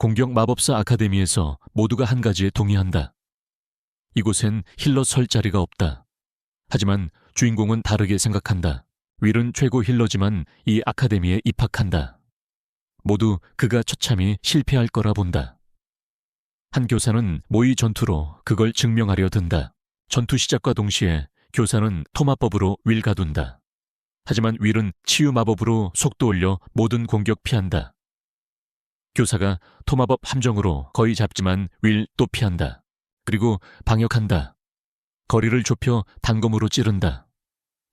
공격 마법사 아카데미에서 모두가 한 가지에 동의한다. 이곳엔 힐러 설 자리가 없다. 하지만 주인공은 다르게 생각한다. 윌은 최고 힐러지만 이 아카데미에 입학한다. 모두 그가 처참히 실패할 거라 본다. 한 교사는 모의 전투로 그걸 증명하려 든다. 전투 시작과 동시에 교사는 토마법으로 윌 가둔다. 하지만 윌은 치유 마법으로 속도 올려 모든 공격 피한다. 교사가 토마법 함정으로 거의 잡지만 윌 또 피한다. 그리고 방역한다. 거리를 좁혀 단검으로 찌른다.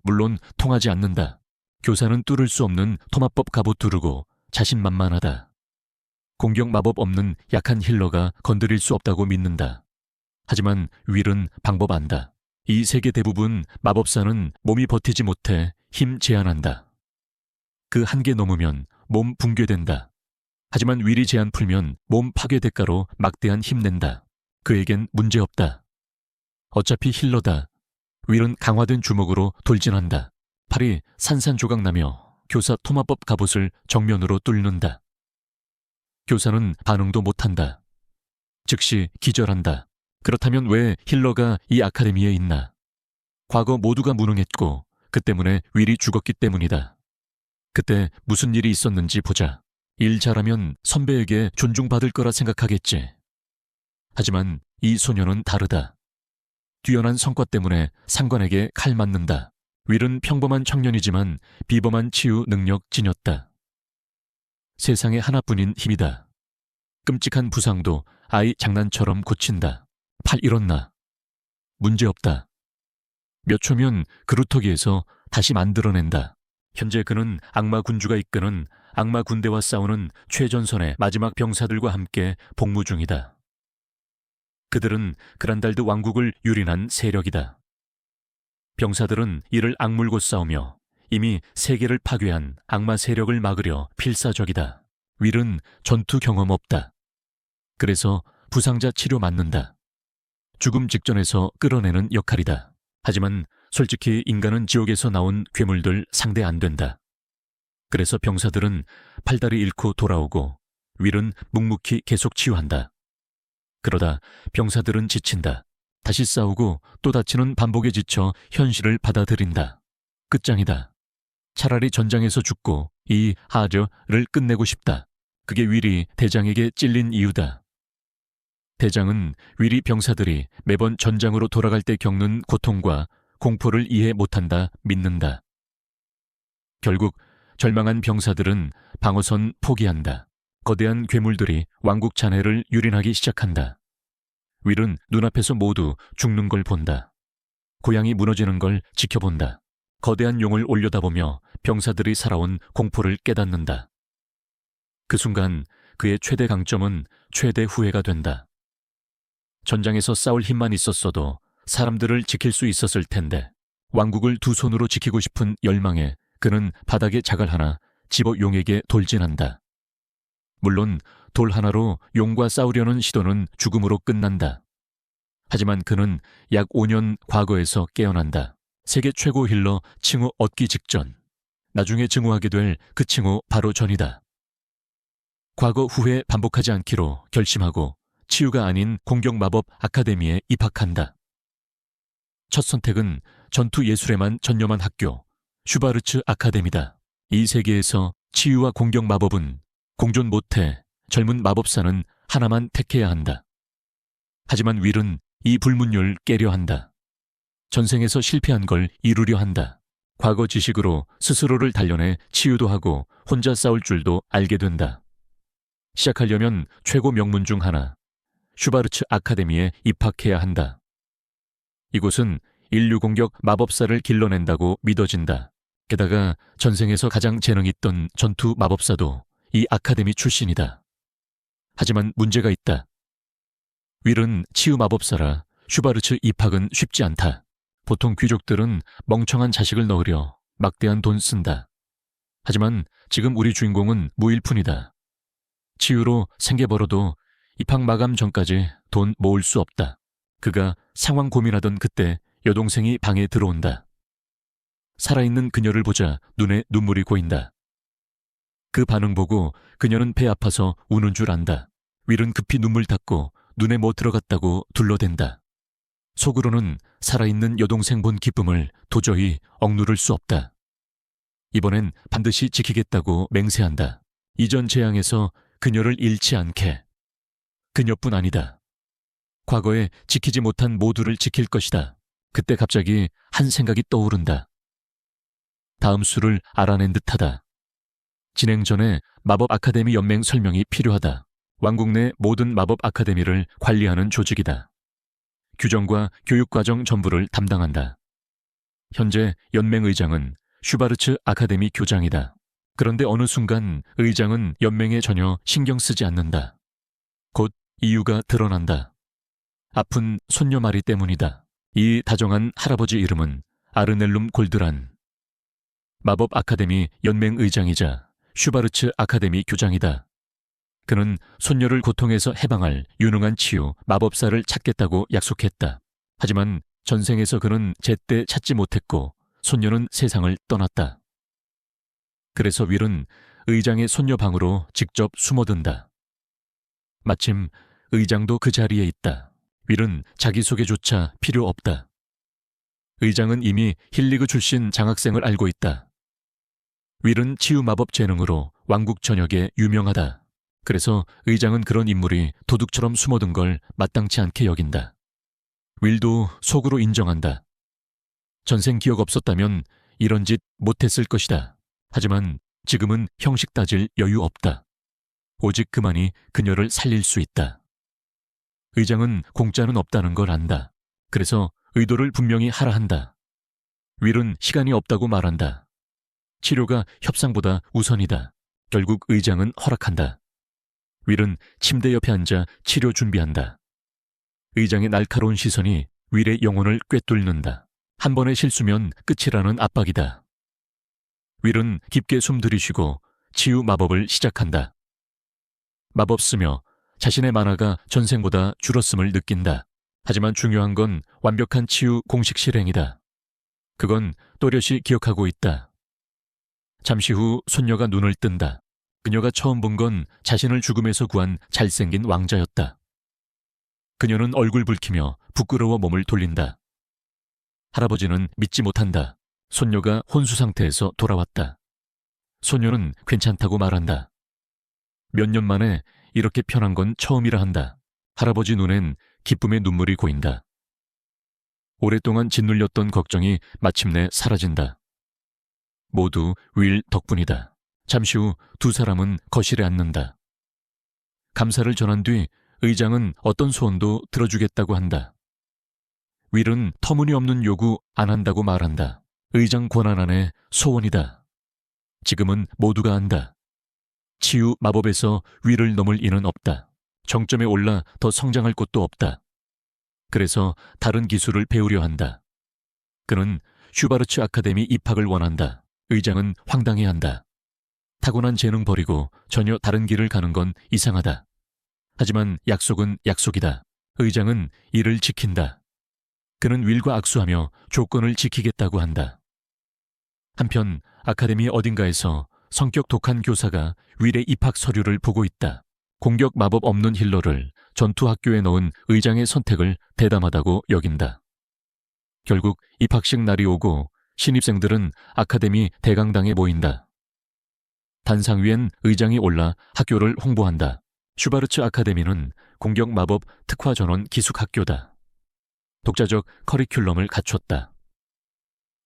물론 통하지 않는다. 교사는 뚫을 수 없는 토마법 갑옷 두르고 자신만만하다. 공격 마법 없는 약한 힐러가 건드릴 수 없다고 믿는다. 하지만 윌은 방법 안다. 이 세계 대부분 마법사는 몸이 버티지 못해 힘 제한한다. 그 한계 넘으면 몸 붕괴된다. 하지만 윌이 제한 풀면 몸 파괴 대가로 막대한 힘낸다. 그에겐 문제없다. 어차피 힐러다. 윌은 강화된 주먹으로 돌진한다. 팔이 산산조각나며 교사 토마법 갑옷을 정면으로 뚫는다. 교사는 반응도 못한다. 즉시 기절한다. 그렇다면 왜 힐러가 이 아카데미에 있나? 과거 모두가 무능했고 그 때문에 윌이 죽었기 때문이다. 그때 무슨 일이 있었는지 보자. 일 잘하면 선배에게 존중받을 거라 생각하겠지. 하지만 이 소녀는 다르다. 뛰어난 성과 때문에 상관에게 칼 맞는다. 윌은 평범한 청년이지만 비범한 치유 능력 지녔다. 세상에 하나뿐인 힘이다. 끔찍한 부상도 아이 장난처럼 고친다. 팔 잃었나? 문제없다. 몇 초면 그루터기에서 다시 만들어낸다. 현재 그는 악마 군주가 이끄는 악마 군대와 싸우는 최전선의 마지막 병사들과 함께 복무 중이다. 그들은 그란달드 왕국을 유린한 세력이다. 병사들은 이를 악물고 싸우며 이미 세계를 파괴한 악마 세력을 막으려 필사적이다. 윌은 전투 경험 없다. 그래서 부상자 치료 맞는다. 죽음 직전에서 끌어내는 역할이다. 하지만 솔직히 인간은 지옥에서 나온 괴물들 상대 안 된다. 그래서 병사들은 팔다리 잃고 돌아오고 윌은 묵묵히 계속 치유한다. 그러다 병사들은 지친다. 다시 싸우고 또 다치는 반복에 지쳐 현실을 받아들인다. 끝장이다. 차라리 전장에서 죽고 이 하저를 끝내고 싶다. 그게 윌이 대장에게 찔린 이유다. 대장은 윌이 병사들이 매번 전장으로 돌아갈 때 겪는 고통과 공포를 이해 못한다 믿는다. 결국 절망한 병사들은 방어선 포기한다. 거대한 괴물들이 왕국 잔해를 유린하기 시작한다. 윌은 눈앞에서 모두 죽는 걸 본다. 고향이 무너지는 걸 지켜본다. 거대한 용을 올려다보며 병사들이 살아온 공포를 깨닫는다. 그 순간 그의 최대 강점은 최대 후회가 된다. 전장에서 싸울 힘만 있었어도 사람들을 지킬 수 있었을 텐데 왕국을 두 손으로 지키고 싶은 열망에 그는 바닥에 자갈 하나 집어 용에게 돌진한다. 물론 돌 하나로 용과 싸우려는 시도는 죽음으로 끝난다. 하지만 그는 약 5년 과거에서 깨어난다. 세계 최고 힐러 칭호 얻기 직전. 나중에 증오하게 될 그 칭호 바로 전이다. 과거 후회 반복하지 않기로 결심하고 치유가 아닌 공격 마법 아카데미에 입학한다. 첫 선택은 전투 예술에만 전념한 학교, 슈바르츠 아카데미다. 이 세계에서 치유와 공격 마법은 공존 못해 젊은 마법사는 하나만 택해야 한다. 하지만 윌은 이 불문율 깨려 한다. 전생에서 실패한 걸 이루려 한다. 과거 지식으로 스스로를 단련해 치유도 하고 혼자 싸울 줄도 알게 된다. 시작하려면 최고 명문 중 하나, 슈바르츠 아카데미에 입학해야 한다. 이곳은 인류 공격 마법사를 길러낸다고 믿어진다. 게다가 전생에서 가장 재능 있던 전투 마법사도 이 아카데미 출신이다. 하지만 문제가 있다. 윌은 치유 마법사라 슈바르츠 입학은 쉽지 않다. 보통 귀족들은 멍청한 자식을 넣으려 막대한 돈 쓴다. 하지만 지금 우리 주인공은 무일 뿐이다. 치유로 생계 벌어도 입학 마감 전까지 돈 모을 수 없다. 그가 상황 고민하던 그때 여동생이 방에 들어온다. 살아있는 그녀를 보자 눈에 눈물이 고인다. 그 반응 보고 그녀는 배 아파서 우는 줄 안다. 윌은 급히 눈물 닦고 눈에 뭐 들어갔다고 둘러댄다. 속으로는 살아있는 여동생 본 기쁨을 도저히 억누를 수 없다. 이번엔 반드시 지키겠다고 맹세한다. 이전 재앙에서 그녀를 잃지 않게. 그녀뿐 아니다. 과거에 지키지 못한 모두를 지킬 것이다. 그때 갑자기 한 생각이 떠오른다. 다음 수를 알아낸 듯하다. 진행 전에 마법 아카데미 연맹 설명이 필요하다. 왕국 내 모든 마법 아카데미를 관리하는 조직이다. 규정과 교육과정 전부를 담당한다. 현재 연맹 의장은 슈바르츠 아카데미 교장이다. 그런데 어느 순간 의장은 연맹에 전혀 신경 쓰지 않는다. 곧 이유가 드러난다. 아픈 손녀 마리 때문이다. 이 다정한 할아버지 이름은 아르넬룸 골드란. 마법 아카데미 연맹 의장이자 슈바르츠 아카데미 교장이다. 그는 손녀를 고통에서 해방할 유능한 치유 마법사를 찾겠다고 약속했다. 하지만 전생에서 그는 제때 찾지 못했고 손녀는 세상을 떠났다. 그래서 윌은 의장의 손녀 방으로 직접 숨어든다. 마침 의장도 그 자리에 있다. 윌은 자기소개조차 필요 없다. 의장은 이미 힐리그 출신 장학생을 알고 있다. 윌은 치유 마법 재능으로 왕국 전역에 유명하다. 그래서 의장은 그런 인물이 도둑처럼 숨어든 걸 마땅치 않게 여긴다. 윌도 속으로 인정한다. 전생 기억 없었다면 이런 짓 못했을 것이다. 하지만 지금은 형식 따질 여유 없다. 오직 그만이 그녀를 살릴 수 있다. 의장은 공짜는 없다는 걸 안다. 그래서 의도를 분명히 하라 한다. 윌은 시간이 없다고 말한다. 치료가 협상보다 우선이다. 결국 의장은 허락한다. 윌은 침대 옆에 앉아 치료 준비한다. 의장의 날카로운 시선이 윌의 영혼을 꿰뚫는다. 한 번의 실수면 끝이라는 압박이다. 윌은 깊게 숨 들이쉬고 치유 마법을 시작한다. 마법 쓰며 자신의 만화가 전생보다 줄었음을 느낀다. 하지만 중요한 건 완벽한 치유 공식 실행이다. 그건 또렷이 기억하고 있다. 잠시 후 손녀가 눈을 뜬다. 그녀가 처음 본 건 자신을 죽음에서 구한 잘생긴 왕자였다. 그녀는 얼굴 붉히며 부끄러워 몸을 돌린다. 할아버지는 믿지 못한다. 손녀가 혼수 상태에서 돌아왔다. 소녀는 괜찮다고 말한다. 몇 년 만에 이렇게 편한 건 처음이라 한다. 할아버지 눈엔 기쁨의 눈물이 고인다. 오랫동안 짓눌렸던 걱정이 마침내 사라진다. 모두 윌 덕분이다. 잠시 후 두 사람은 거실에 앉는다. 감사를 전한 뒤 의장은 어떤 소원도 들어주겠다고 한다. 윌은 터무니없는 요구 안 한다고 말한다. 의장 권한 안에 소원이다. 지금은 모두가 안다. 치유 마법에서 윌을 넘을 이는 없다. 정점에 올라 더 성장할 곳도 없다. 그래서 다른 기술을 배우려 한다. 그는 슈바르츠 아카데미 입학을 원한다. 의장은 황당해한다. 타고난 재능 버리고 전혀 다른 길을 가는 건 이상하다. 하지만 약속은 약속이다. 의장은 이를 지킨다. 그는 윌과 악수하며 조건을 지키겠다고 한다. 한편 아카데미 어딘가에서 성격 독한 교사가 윌의 입학 서류를 보고 있다. 공격 마법 없는 힐러를 전투 학교에 넣은 의장의 선택을 대담하다고 여긴다. 결국 입학식 날이 오고 신입생들은 아카데미 대강당에 모인다. 단상 위엔 의장이 올라 학교를 홍보한다. 슈바르츠 아카데미는 공격 마법 특화 전원 기숙 학교다. 독자적 커리큘럼을 갖췄다.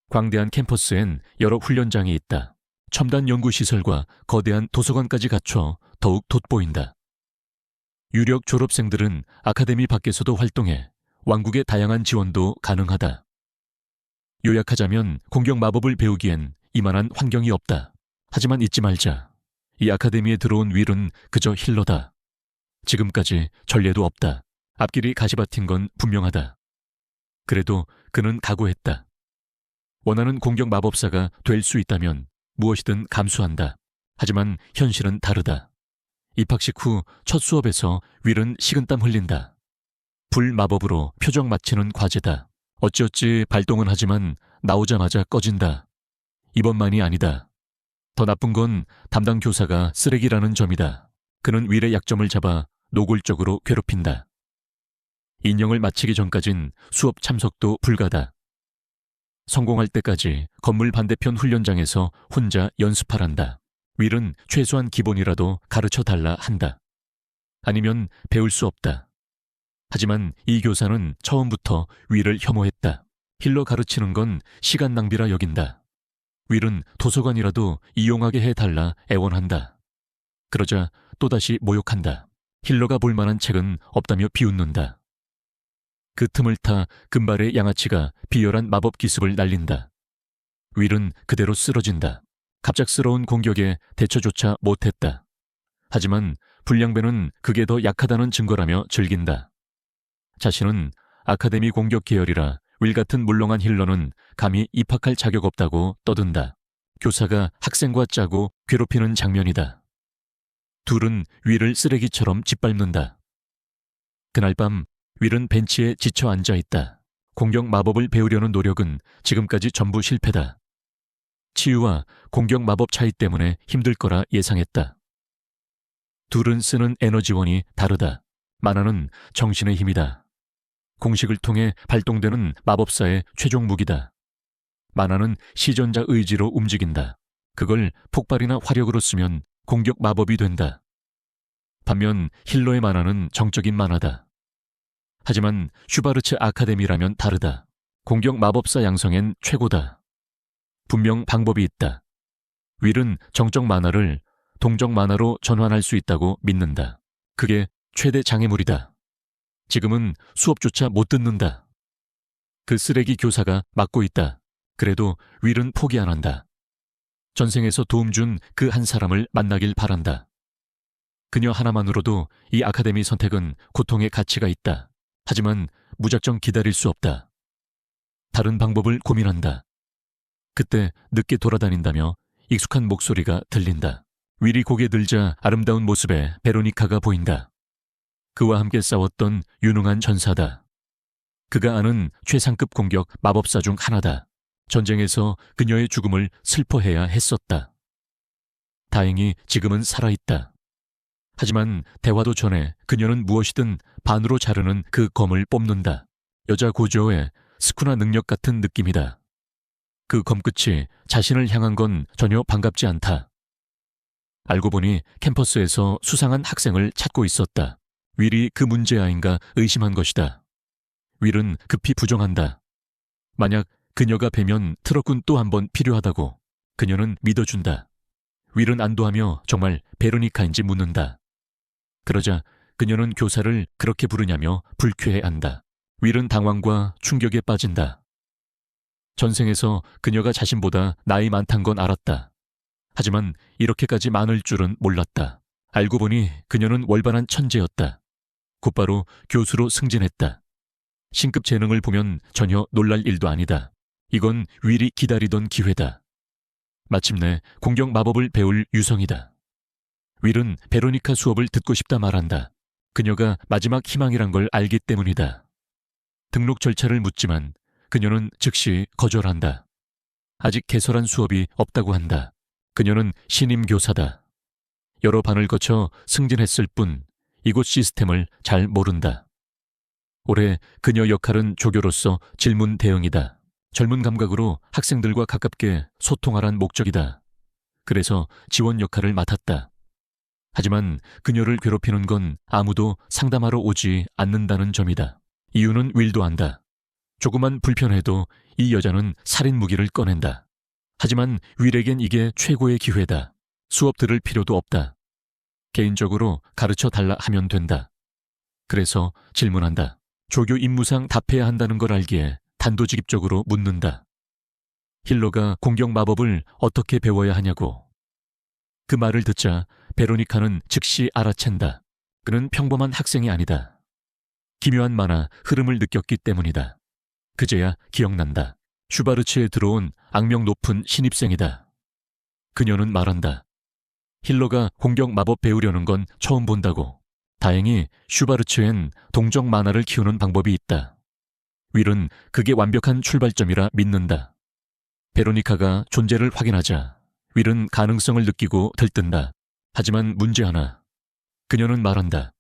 광대한 캠퍼스엔 여러 훈련장이 있다. 첨단 연구시설과 거대한 도서관까지 갖춰 더욱 돋보인다. 유력 졸업생들은 아카데미 밖에서도 활동해 왕국의 다양한 지원도 가능하다. 요약하자면 공격 마법을 배우기엔 이만한 환경이 없다. 하지만 잊지 말자. 이 아카데미에 들어온 윌은 그저 힐러다. 지금까지 전례도 없다. 앞길이 가시밭인 건 분명하다. 그래도 그는 각오했다. 원하는 공격 마법사가 될 수 있다면 무엇이든 감수한다. 하지만 현실은 다르다. 입학식 후 첫 수업에서 윌은 식은땀 흘린다. 불마법으로 표정 맞히는 과제다. 어찌어찌 발동은 하지만 나오자마자 꺼진다. 이번만이 아니다. 더 나쁜 건 담당 교사가 쓰레기라는 점이다. 그는 윌의 약점을 잡아 노골적으로 괴롭힌다. 인형을 마치기 전까진 수업 참석도 불가다. 성공할 때까지 건물 반대편 훈련장에서 혼자 연습하란다. 윌은 최소한 기본이라도 가르쳐달라 한다. 아니면 배울 수 없다. 하지만 이 교사는 처음부터 윌을 혐오했다. 힐러 가르치는 건 시간 낭비라 여긴다. 윌은 도서관이라도 이용하게 해달라 애원한다. 그러자 또다시 모욕한다. 힐러가 볼 만한 책은 없다며 비웃는다. 그 틈을 타 금발의 양아치가 비열한 마법 기습을 날린다. 윌은 그대로 쓰러진다. 갑작스러운 공격에 대처조차 못했다. 하지만 불량배는 그게 더 약하다는 증거라며 즐긴다. 자신은 아카데미 공격 계열이라 윌 같은 물렁한 힐러는 감히 입학할 자격 없다고 떠든다. 교사가 학생과 짜고 괴롭히는 장면이다. 둘은 윌을 쓰레기처럼 짓밟는다. 그날 밤 윌은 벤치에 지쳐 앉아 있다. 공격 마법을 배우려는 노력은 지금까지 전부 실패다. 치유와 공격 마법 차이 때문에 힘들 거라 예상했다. 둘은 쓰는 에너지원이 다르다. 마나는 정신의 힘이다. 공식을 통해 발동되는 마법사의 최종 무기다. 마나는 시전자 의지로 움직인다. 그걸 폭발이나 화력으로 쓰면 공격 마법이 된다. 반면 힐러의 마나는 정적인 마나다. 하지만 슈바르츠 아카데미라면 다르다. 공격 마법사 양성엔 최고다. 분명 방법이 있다. 윌은 정적 마나를 동적 마나로 전환할 수 있다고 믿는다. 그게 최대 장애물이다. 지금은 수업조차 못 듣는다. 그 쓰레기 교사가 맡고 있다. 그래도 윌은 포기 안 한다. 전생에서 도움 준 그 한 사람을 만나길 바란다. 그녀 하나만으로도 이 아카데미 선택은 고통의 가치가 있다. 하지만 무작정 기다릴 수 없다. 다른 방법을 고민한다. 그때 늦게 돌아다닌다며 익숙한 목소리가 들린다. 윌이 고개 들자 아름다운 모습의 베로니카가 보인다. 그와 함께 싸웠던 유능한 전사다. 그가 아는 최상급 공격 마법사 중 하나다. 전쟁에서 그녀의 죽음을 슬퍼해야 했었다. 다행히 지금은 살아있다. 하지만 대화도 전에 그녀는 무엇이든 반으로 자르는 그 검을 뽑는다. 여자 고조의 스쿠나 능력 같은 느낌이다. 그 검끝이 자신을 향한 건 전혀 반갑지 않다. 알고 보니 캠퍼스에서 수상한 학생을 찾고 있었다. 윌이 그 문제아인가 의심한 것이다. 윌은 급히 부정한다. 만약 그녀가 뵈면 트럭군 또 한 번 필요하다고 그녀는 믿어준다. 윌은 안도하며 정말 베로니카인지 묻는다. 그러자 그녀는 교사를 그렇게 부르냐며 불쾌해한다. 윌은 당황과 충격에 빠진다. 전생에서 그녀가 자신보다 나이 많단 건 알았다. 하지만 이렇게까지 많을 줄은 몰랐다. 알고 보니 그녀는 월반한 천재였다. 곧바로 교수로 승진했다. 신급 재능을 보면 전혀 놀랄 일도 아니다. 이건 윌이 기다리던 기회다. 마침내 공격 마법을 배울 유성이다. 윌은 베로니카 수업을 듣고 싶다 말한다. 그녀가 마지막 희망이란 걸 알기 때문이다. 등록 절차를 묻지만 그녀는 즉시 거절한다. 아직 개설한 수업이 없다고 한다. 그녀는 신임 교사다. 여러 반을 거쳐 승진했을 뿐 이곳 시스템을 잘 모른다. 올해 그녀 역할은 조교로서 질문 대응이다. 젊은 감각으로 학생들과 가깝게 소통하란 목적이다. 그래서 지원 역할을 맡았다. 하지만 그녀를 괴롭히는 건 아무도 상담하러 오지 않는다는 점이다. 이유는 윌도 안다. 조그만 불편해도 이 여자는 살인 무기를 꺼낸다. 하지만 윌에겐 이게 최고의 기회다. 수업 들을 필요도 없다. 개인적으로 가르쳐 달라 하면 된다. 그래서 질문한다. 조교 임무상 답해야 한다는 걸 알기에 단도직입적으로 묻는다. 힐러가 공격 마법을 어떻게 배워야 하냐고. 그 말을 듣자 베로니카는 즉시 알아챈다. 그는 평범한 학생이 아니다. 기묘한 만화 흐름을 느꼈기 때문이다. 그제야 기억난다. 슈바르츠에 들어온 악명 높은 신입생이다. 그녀는 말한다. 힐러가 공격 마법 배우려는 건 처음 본다고. 다행히 슈바르츠엔 동적 만화를 키우는 방법이 있다. 윌은 그게 완벽한 출발점이라 믿는다. 베로니카가 존재를 확인하자 윌은 가능성을 느끼고 들뜬다. 하지만 문제 하나. 그녀는 말한다.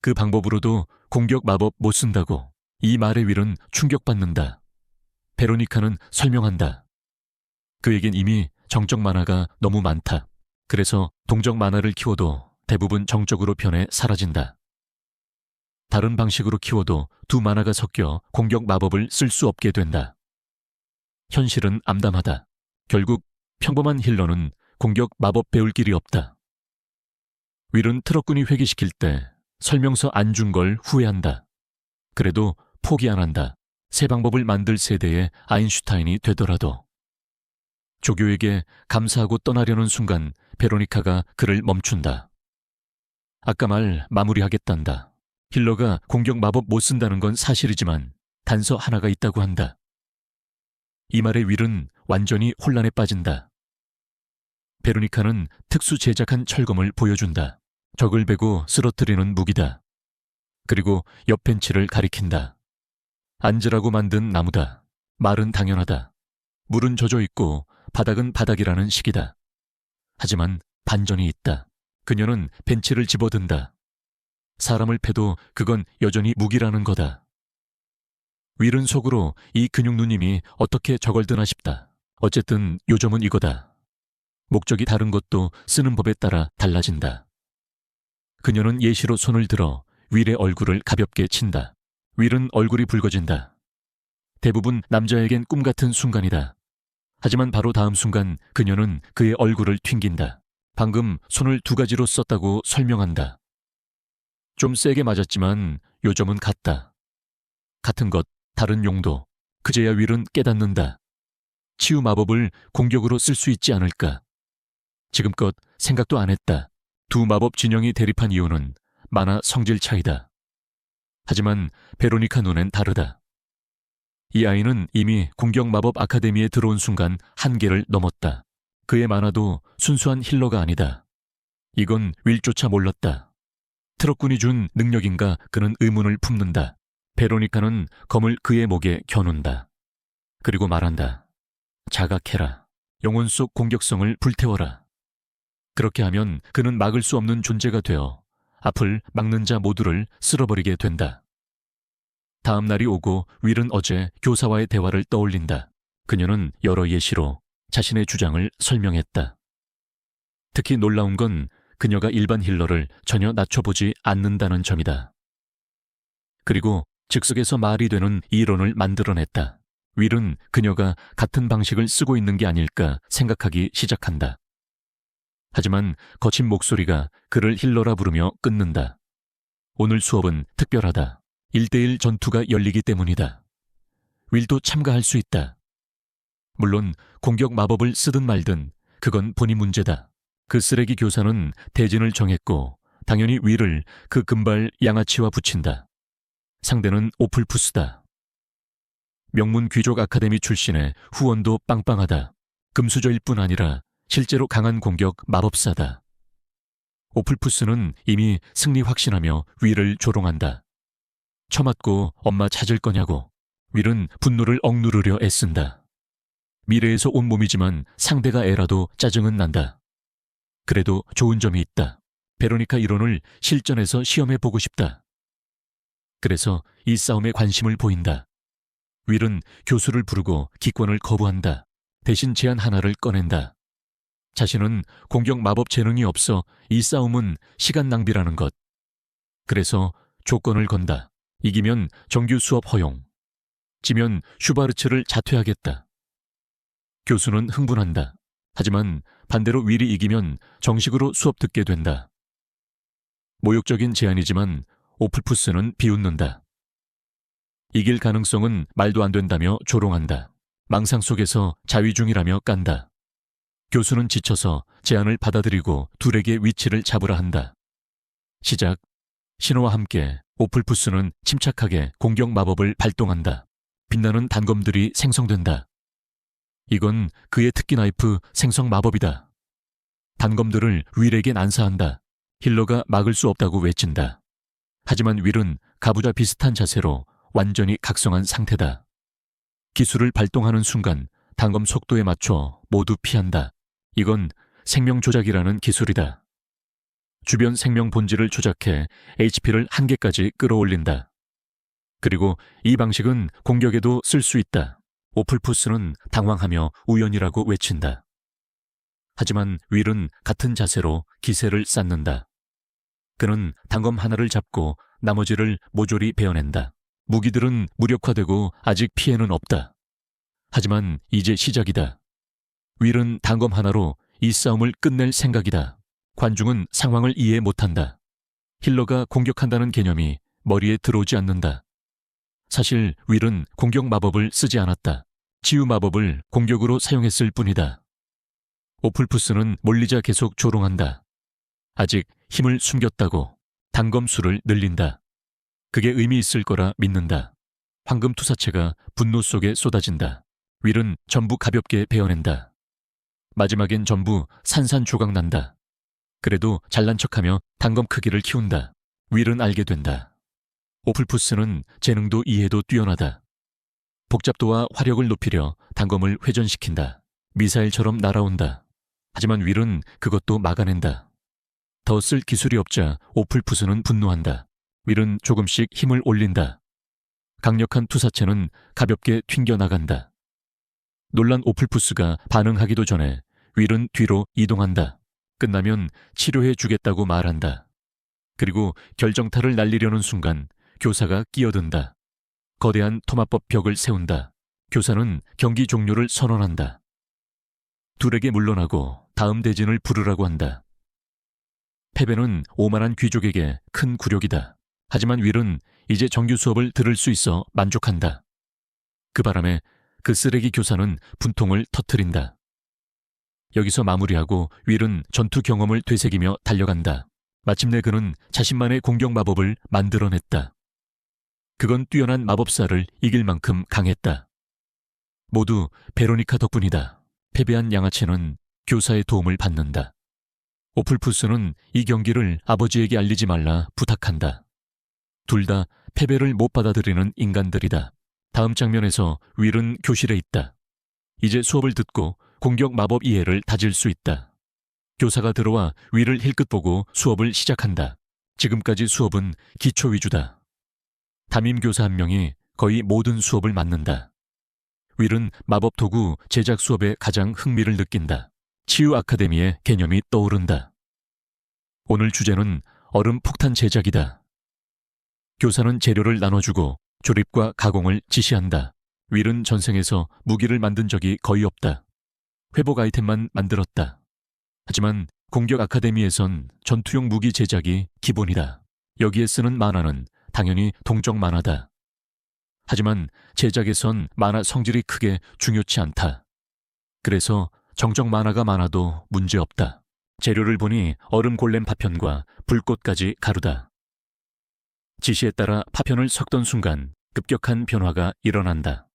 그 방법으로도 공격 마법 못 쓴다고. 이 말에 윌은 충격받는다. 베로니카는 설명한다. 그에겐 이미 정적 만화가 너무 많다. 그래서 동적 만화를 키워도 대부분 정적으로 변해 사라진다. 다른 방식으로 키워도 두 만화가 섞여 공격 마법을 쓸 수 없게 된다. 현실은 암담하다. 결국 평범한 힐러는 공격 마법 배울 길이 없다. 윌은 트럭군이 회귀시킬 때 설명서 안 준 걸 후회한다. 그래도 포기 안 한다. 새 방법을 만들 세대의 아인슈타인이 되더라도. 조교에게 감사하고 떠나려는 순간 베로니카가 그를 멈춘다. 아까 말 마무리하겠단다. 힐러가 공격 마법 못 쓴다는 건 사실이지만 단서 하나가 있다고 한다. 이 말에 윌은 완전히 혼란에 빠진다. 베로니카는 특수 제작한 철검을 보여준다. 적을 베고 쓰러뜨리는 무기다. 그리고 옆 벤치를 가리킨다. 앉으라고 만든 나무다. 말은 당연하다. 물은 젖어 있고 바닥은 바닥이라는 식이다. 하지만 반전이 있다. 그녀는 벤치를 집어든다. 사람을 패도 그건 여전히 무기라는 거다. 윌은 속으로 이 근육 누님이 어떻게 저걸 드나 싶다. 어쨌든 요점은 이거다. 목적이 다른 것도 쓰는 법에 따라 달라진다. 그녀는 예시로 손을 들어 윌의 얼굴을 가볍게 친다. 윌은 얼굴이 붉어진다. 대부분 남자에겐 꿈 같은 순간이다. 하지만 바로 다음 순간 그녀는 그의 얼굴을 튕긴다. 방금 손을 두 가지로 썼다고 설명한다. 좀 세게 맞았지만 요점은 같다. 같은 것, 다른 용도. 그제야 윌은 깨닫는다. 치유 마법을 공격으로 쓸 수 있지 않을까. 지금껏 생각도 안 했다. 두 마법 진영이 대립한 이유는 만화 성질 차이다. 하지만 베로니카 눈엔 다르다. 이 아이는 이미 공격 마법 아카데미에 들어온 순간 한계를 넘었다. 그의 만화도 순수한 힐러가 아니다. 이건 윌조차 몰랐다. 트럭군이 준 능력인가 그는 의문을 품는다. 베로니카는 검을 그의 목에 겨눈다. 그리고 말한다. 자각해라. 영혼 속 공격성을 불태워라. 그렇게 하면 그는 막을 수 없는 존재가 되어 앞을 막는 자 모두를 쓸어버리게 된다. 다음 날이 오고 윌은 어제 교사와의 대화를 떠올린다. 그녀는 여러 예시로 자신의 주장을 설명했다. 특히 놀라운 건 그녀가 일반 힐러를 전혀 낮춰보지 않는다는 점이다. 그리고 즉석에서 말이 되는 이론을 만들어냈다. 윌은 그녀가 같은 방식을 쓰고 있는 게 아닐까 생각하기 시작한다. 하지만 거친 목소리가 그를 힐러라 부르며 끊는다. 오늘 수업은 특별하다. 1대1 전투가 열리기 때문이다. 윌도 참가할 수 있다. 물론 공격 마법을 쓰든 말든 그건 본인 문제다. 그 쓰레기 교사는 대진을 정했고 당연히 윌을 그 금발 양아치와 붙인다. 상대는 오플푸스다. 명문 귀족 아카데미 출신의 후원도 빵빵하다. 금수저일 뿐 아니라 실제로 강한 공격 마법사다. 오플푸스는 이미 승리 확신하며 윌을 조롱한다. 처맞고 엄마 찾을 거냐고. 윌은 분노를 억누르려 애쓴다. 미래에서 온 몸이지만 상대가 애라도 짜증은 난다. 그래도 좋은 점이 있다. 베로니카 이론을 실전에서 시험해보고 싶다. 그래서 이 싸움에 관심을 보인다. 윌은 교수를 부르고 기권을 거부한다. 대신 제안 하나를 꺼낸다. 자신은 공격 마법 재능이 없어 이 싸움은 시간 낭비라는 것. 그래서 조건을 건다. 이기면 정규 수업 허용. 지면 슈바르츠를 자퇴하겠다. 교수는 흥분한다. 하지만 반대로 윌이 이기면 정식으로 수업 듣게 된다. 모욕적인 제안이지만 오플푸스는 비웃는다. 이길 가능성은 말도 안 된다며 조롱한다. 망상 속에서 자위 중이라며 깐다. 교수는 지쳐서 제안을 받아들이고 둘에게 위치를 잡으라 한다. 시작. 신호와 함께 오플푸스는 침착하게 공격 마법을 발동한다. 빛나는 단검들이 생성된다. 이건 그의 특기 나이프 생성 마법이다. 단검들을 윌에게 난사한다. 힐러가 막을 수 없다고 외친다. 하지만 윌은 가부좌 비슷한 자세로 완전히 각성한 상태다. 기술을 발동하는 순간 단검 속도에 맞춰 모두 피한다. 이건 생명 조작이라는 기술이다. 주변 생명 본질을 조작해 HP를 한계까지 끌어올린다. 그리고 이 방식은 공격에도 쓸 수 있다. 오플푸스는 당황하며 우연이라고 외친다. 하지만 윌은 같은 자세로 기세를 쌓는다. 그는 단검 하나를 잡고 나머지를 모조리 베어낸다. 무기들은 무력화되고 아직 피해는 없다. 하지만 이제 시작이다. 윌은 단검 하나로 이 싸움을 끝낼 생각이다. 관중은 상황을 이해 못한다. 힐러가 공격한다는 개념이 머리에 들어오지 않는다. 사실 윌은 공격 마법을 쓰지 않았다. 치유 마법을 공격으로 사용했을 뿐이다. 오플푸스는 몰리자 계속 조롱한다. 아직 힘을 숨겼다고. 단검수를 늘린다. 그게 의미 있을 거라 믿는다. 황금 투사체가 분노 속에 쏟아진다. 윌은 전부 가볍게 베어낸다. 마지막엔 전부 산산조각 난다. 그래도 잘난 척하며 단검 크기를 키운다. 윌은 알게 된다. 오플푸스는 재능도 이해도 뛰어나다. 복잡도와 화력을 높이려 단검을 회전시킨다. 미사일처럼 날아온다. 하지만 윌은 그것도 막아낸다. 더 쓸 기술이 없자 오플푸스는 분노한다. 윌은 조금씩 힘을 올린다. 강력한 투사체는 가볍게 튕겨나간다. 놀란 오플푸스가 반응하기도 전에 윌은 뒤로 이동한다. 끝나면 치료해 주겠다고 말한다. 그리고 결정타를 날리려는 순간 교사가 끼어든다. 거대한 토마법 벽을 세운다. 교사는 경기 종료를 선언한다. 둘에게 물러나고 다음 대진을 부르라고 한다. 패배는 오만한 귀족에게 큰 굴욕이다. 하지만 윌은 이제 정규 수업을 들을 수 있어 만족한다. 그 바람에 그 쓰레기 교사는 분통을 터뜨린다. 여기서 마무리하고 윌은 전투 경험을 되새기며 달려간다. 마침내 그는 자신만의 공격 마법을 만들어냈다. 그건 뛰어난 마법사를 이길 만큼 강했다. 모두 베로니카 덕분이다. 패배한 양아치는 교사의 도움을 받는다. 오플푸스는 이 경기를 아버지에게 알리지 말라 부탁한다. 둘 다 패배를 못 받아들이는 인간들이다. 다음 장면에서 윌은 교실에 있다. 이제 수업을 듣고 공격 마법 이해를 다질 수 있다. 교사가 들어와 윌을 힐끗 보고 수업을 시작한다. 지금까지 수업은 기초 위주다. 담임 교사 한 명이 거의 모든 수업을 맡는다. 윌은 마법 도구 제작 수업에 가장 흥미를 느낀다. 치유 아카데미의 개념이 떠오른다. 오늘 주제는 얼음 폭탄 제작이다. 교사는 재료를 나눠주고 조립과 가공을 지시한다. 윌은 전생에서 무기를 만든 적이 거의 없다. 회복 아이템만 만들었다. 하지만 공격 아카데미에선 전투용 무기 제작이 기본이다. 여기에 쓰는 만화는 당연히 동적 만화다. 하지만 제작에선 만화 성질이 크게 중요치 않다. 그래서 정적 만화가 많아도 문제없다. 재료를 보니 얼음 골렘 파편과 불꽃까지 가루다. 지시에 따라 파편을 섞던 순간 급격한 변화가 일어난다.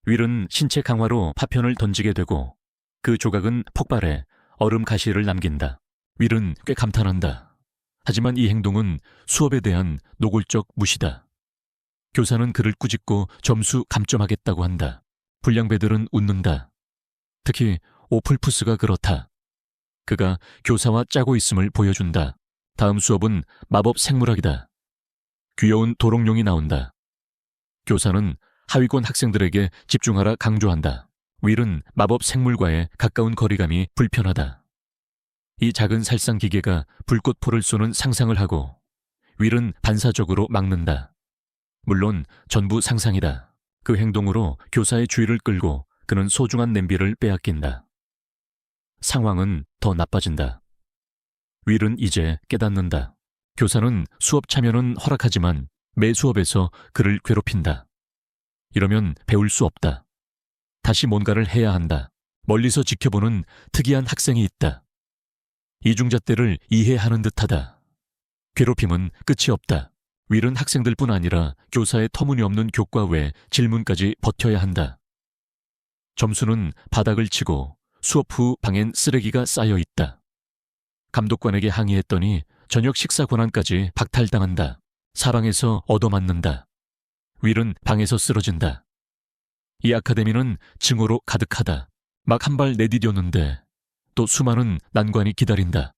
윌은 신체 강화로 파편을 던지게 되고 그 조각은 폭발해 얼음 가시를 남긴다. 윌은 꽤 감탄한다. 하지만 이 행동은 수업에 대한 노골적 무시다. 교사는 그를 꾸짖고 점수 감점하겠다고 한다. 불량배들은 웃는다. 특히 오플푸스가 그렇다. 그가 교사와 짜고 있음을 보여준다. 다음 수업은 마법 생물학이다. 귀여운 도롱뇽이 나온다. 교사는 하위권 학생들에게 집중하라 강조한다. 윌은 마법 생물과의 가까운 거리감이 불편하다. 이 작은 살상 기계가 불꽃포를 쏘는 상상을 하고 윌은 반사적으로 막는다. 물론 전부 상상이다. 그 행동으로 교사의 주의를 끌고 그는 소중한 냄비를 빼앗긴다. 상황은 더 나빠진다. 윌은 이제 깨닫는다. 교사는 수업 참여는 허락하지만 매 수업에서 그를 괴롭힌다. 이러면 배울 수 없다. 다시 뭔가를 해야 한다. 멀리서 지켜보는 특이한 학생이 있다. 이중잣대를 이해하는 듯하다. 괴롭힘은 끝이 없다. 윌은 학생들뿐 아니라 교사의 터무니없는 교과 외 질문까지 버텨야 한다. 점수는 바닥을 치고 수업 후 방엔 쓰레기가 쌓여 있다. 감독관에게 항의했더니 저녁 식사 권한까지 박탈당한다. 사방에서 얻어맞는다. 윌은 방에서 쓰러진다. 이 아카데미는 증오로 가득하다. 막 한 발 내디뎠는데 또 수많은 난관이 기다린다.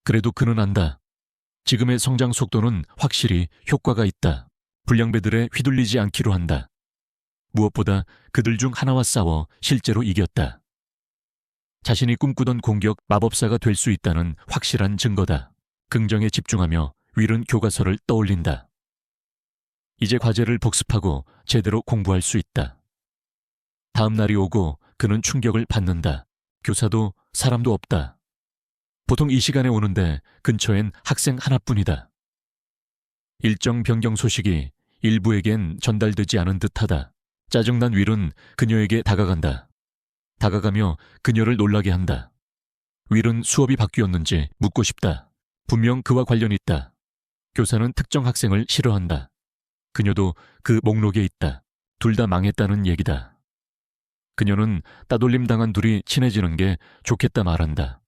그래도 그는 안다. 지금의 성장 속도는 확실히 효과가 있다. 불량배들에 휘둘리지 않기로 한다. 무엇보다 그들 중 하나와 싸워 실제로 이겼다. 자신이 꿈꾸던 공격 마법사가 될 수 있다는 확실한 증거다. 긍정에 집중하며 윌은 교과서를 떠올린다. 이제 과제를 복습하고 제대로 공부할 수 있다. 다음 날이 오고 그는 충격을 받는다. 교사도 사람도 없다. 보통 이 시간에 오는데 근처엔 학생 하나뿐이다. 일정 변경 소식이 일부에겐 전달되지 않은 듯하다. 짜증난 윌은 그녀에게 다가간다. 다가가며 그녀를 놀라게 한다. 윌은 수업이 바뀌었는지 묻고 싶다. 분명 그와 관련이 있다. 교사는 특정 학생을 싫어한다. 그녀도 그 목록에 있다. 둘 다 망했다는 얘기다. 그녀는 따돌림 당한 둘이 친해지는 게 좋겠다 말한다.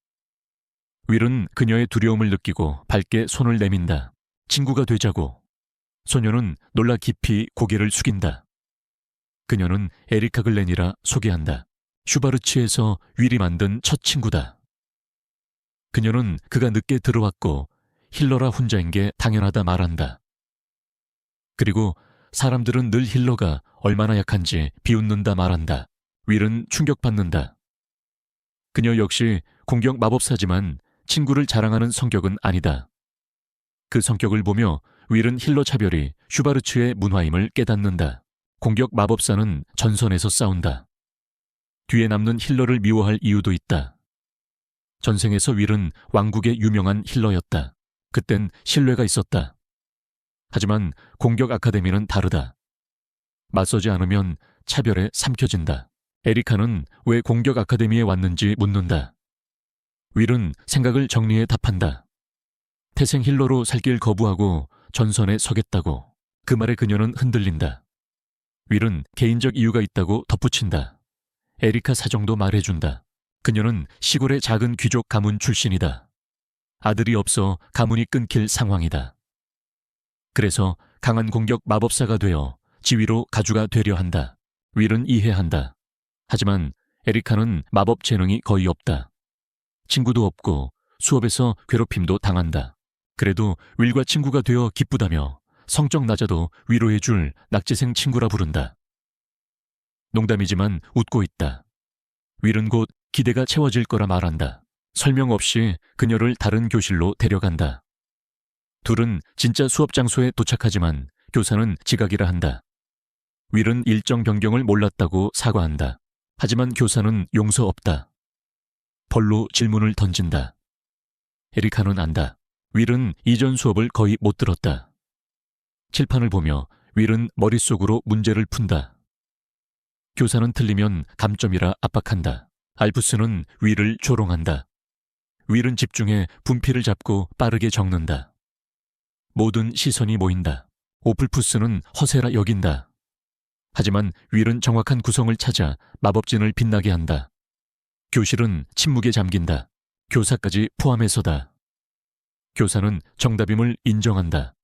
윌은 그녀의 두려움을 느끼고 밝게 손을 내민다. 친구가 되자고. 소녀는 놀라 깊이 고개를 숙인다. 그녀는 에리카 글렌이라 소개한다. 슈바르츠에서 윌이 만든 첫 친구다. 그녀는 그가 늦게 들어왔고 힐러라 혼자인 게 당연하다 말한다. 그리고 사람들은 늘 힐러가 얼마나 약한지 비웃는다 말한다. 윌은 충격받는다. 그녀 역시 공격 마법사지만 친구를 자랑하는 성격은 아니다. 그 성격을 보며 윌은 힐러 차별이 슈바르츠의 문화임을 깨닫는다. 공격 마법사는 전선에서 싸운다. 뒤에 남는 힐러를 미워할 이유도 있다. 전생에서 윌은 왕국의 유명한 힐러였다. 그땐 신뢰가 있었다. 하지만 공격 아카데미는 다르다. 맞서지 않으면 차별에 삼켜진다. 에리카는 왜 공격 아카데미에 왔는지 묻는다. 윌은 생각을 정리해 답한다. 태생 힐러로 살 길 거부하고 전선에 서겠다고. 그 말에 그녀는 흔들린다. 윌은 개인적 이유가 있다고 덧붙인다. 에리카 사정도 말해준다. 그녀는 시골의 작은 귀족 가문 출신이다. 아들이 없어 가문이 끊길 상황이다. 그래서 강한 공격 마법사가 되어 지위로 가주가 되려 한다. 윌은 이해한다. 하지만 에리카는 마법 재능이 거의 없다. 친구도 없고 수업에서 괴롭힘도 당한다. 그래도 윌과 친구가 되어 기쁘다며 성적 낮아도 위로해줄 낙제생 친구라 부른다. 농담이지만 웃고 있다. 윌은 곧 기대가 채워질 거라 말한다. 설명 없이 그녀를 다른 교실로 데려간다. 둘은 진짜 수업 장소에 도착하지만 교사는 지각이라 한다. 윌은 일정 변경을 몰랐다고 사과한다. 하지만 교사는 용서 없다. 벌로 질문을 던진다. 에리카는 안다. 윌은 이전 수업을 거의 못 들었다. 칠판을 보며 윌은 머릿속으로 문제를 푼다. 교사는 틀리면 감점이라 압박한다. 알프스는 윌을 조롱한다. 윌은 집중해 분필을 잡고 빠르게 적는다. 모든 시선이 모인다. 오플푸스는 허세라 여긴다. 하지만 윌은 정확한 구성을 찾아 마법진을 빛나게 한다. 교실은 침묵에 잠긴다. 교사까지 포함해서다. 교사는 정답임을 인정한다.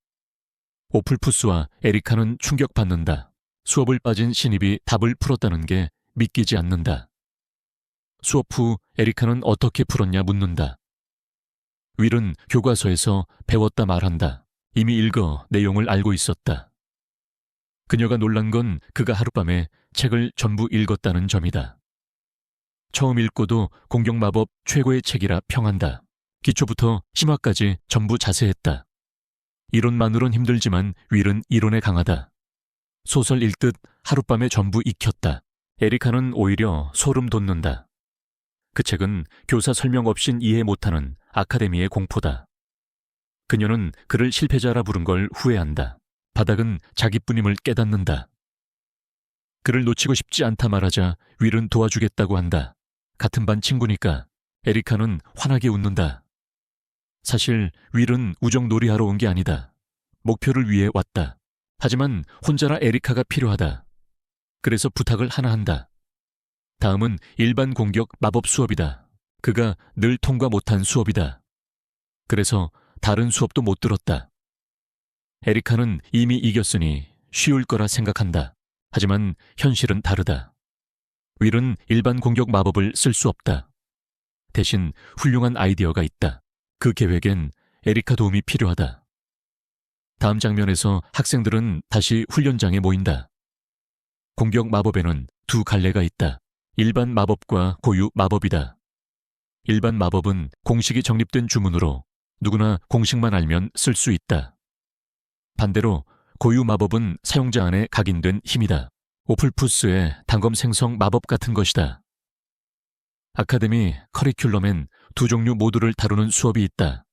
오플푸스와 에리카는 충격받는다. 수업을 빠진 신입이 답을 풀었다는 게 믿기지 않는다. 수업 후 에리카는 어떻게 풀었냐 묻는다. 윌은 교과서에서 배웠다 말한다. 이미 읽어 내용을 알고 있었다. 그녀가 놀란 건 그가 하룻밤에 책을 전부 읽었다는 점이다. 처음 읽고도 공격마법 최고의 책이라 평한다. 기초부터 심화까지 전부 자세했다. 이론만으론 힘들지만 윌은 이론에 강하다. 소설 읽듯 하룻밤에 전부 익혔다. 에리카는 오히려 소름 돋는다. 그 책은 교사 설명 없인 이해 못하는 아카데미의 공포다. 그녀는 그를 실패자라 부른 걸 후회한다. 바닥은 자기뿐임을 깨닫는다. 그를 놓치고 싶지 않다 말하자 윌은 도와주겠다고 한다. 같은 반 친구니까. 에리카는 환하게 웃는다. 사실 윌은 우정놀이하러 온 게 아니다. 목표를 위해 왔다. 하지만 혼자라 에리카가 필요하다. 그래서 부탁을 하나 한다. 다음은 일반 공격 마법 수업이다. 그가 늘 통과 못한 수업이다. 그래서 다른 수업도 못 들었다. 에리카는 이미 이겼으니 쉬울 거라 생각한다. 하지만 현실은 다르다. 윌은 일반 공격 마법을 쓸 수 없다. 대신 훌륭한 아이디어가 있다. 그 계획엔 에리카 도움이 필요하다. 다음 장면에서 학생들은 다시 훈련장에 모인다. 공격 마법에는 두 갈래가 있다. 일반 마법과 고유 마법이다. 일반 마법은 공식이 정립된 주문으로 누구나 공식만 알면 쓸 수 있다. 반대로 고유 마법은 사용자 안에 각인된 힘이다. 오플푸스의 단검 생성 마법 같은 것이다. 아카데미 커리큘럼엔 두 종류 모두를 다루는 수업이 있다.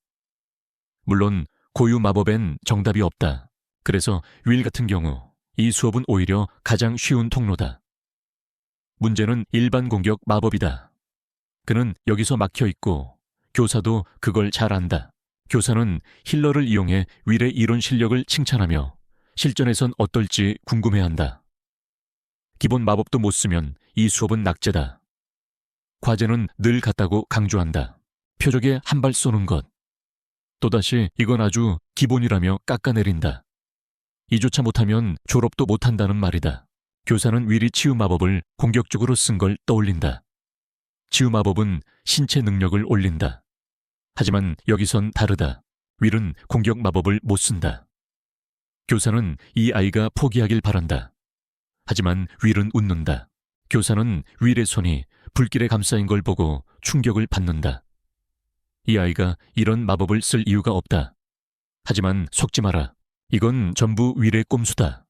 물론 고유 마법엔 정답이 없다. 그래서 윌 같은 경우 이 수업은 오히려 가장 쉬운 통로다. 문제는 일반 공격 마법이다. 그는 여기서 막혀 있고 교사도 그걸 잘 안다. 교사는 힐러를 이용해 윌의 이론 실력을 칭찬하며 실전에선 어떨지 궁금해한다. 기본 마법도 못 쓰면 이 수업은 낙제다. 과제는 늘 같다고 강조한다. 표적에 한 발 쏘는 것. 또다시 이건 아주 기본이라며 깎아내린다. 이조차 못하면 졸업도 못한다는 말이다. 교사는 윌이 치유 마법을 공격적으로 쓴 걸 떠올린다. 치유 마법은 신체 능력을 올린다. 하지만 여기선 다르다. 윌은 공격 마법을 못 쓴다. 교사는 이 아이가 포기하길 바란다. 하지만 윌은 웃는다. 교사는 윌의 손이 불길에 감싸인 걸 보고 충격을 받는다. 이 아이가 이런 마법을 쓸 이유가 없다. 하지만 속지 마라. 이건 전부 윌의 꼼수다.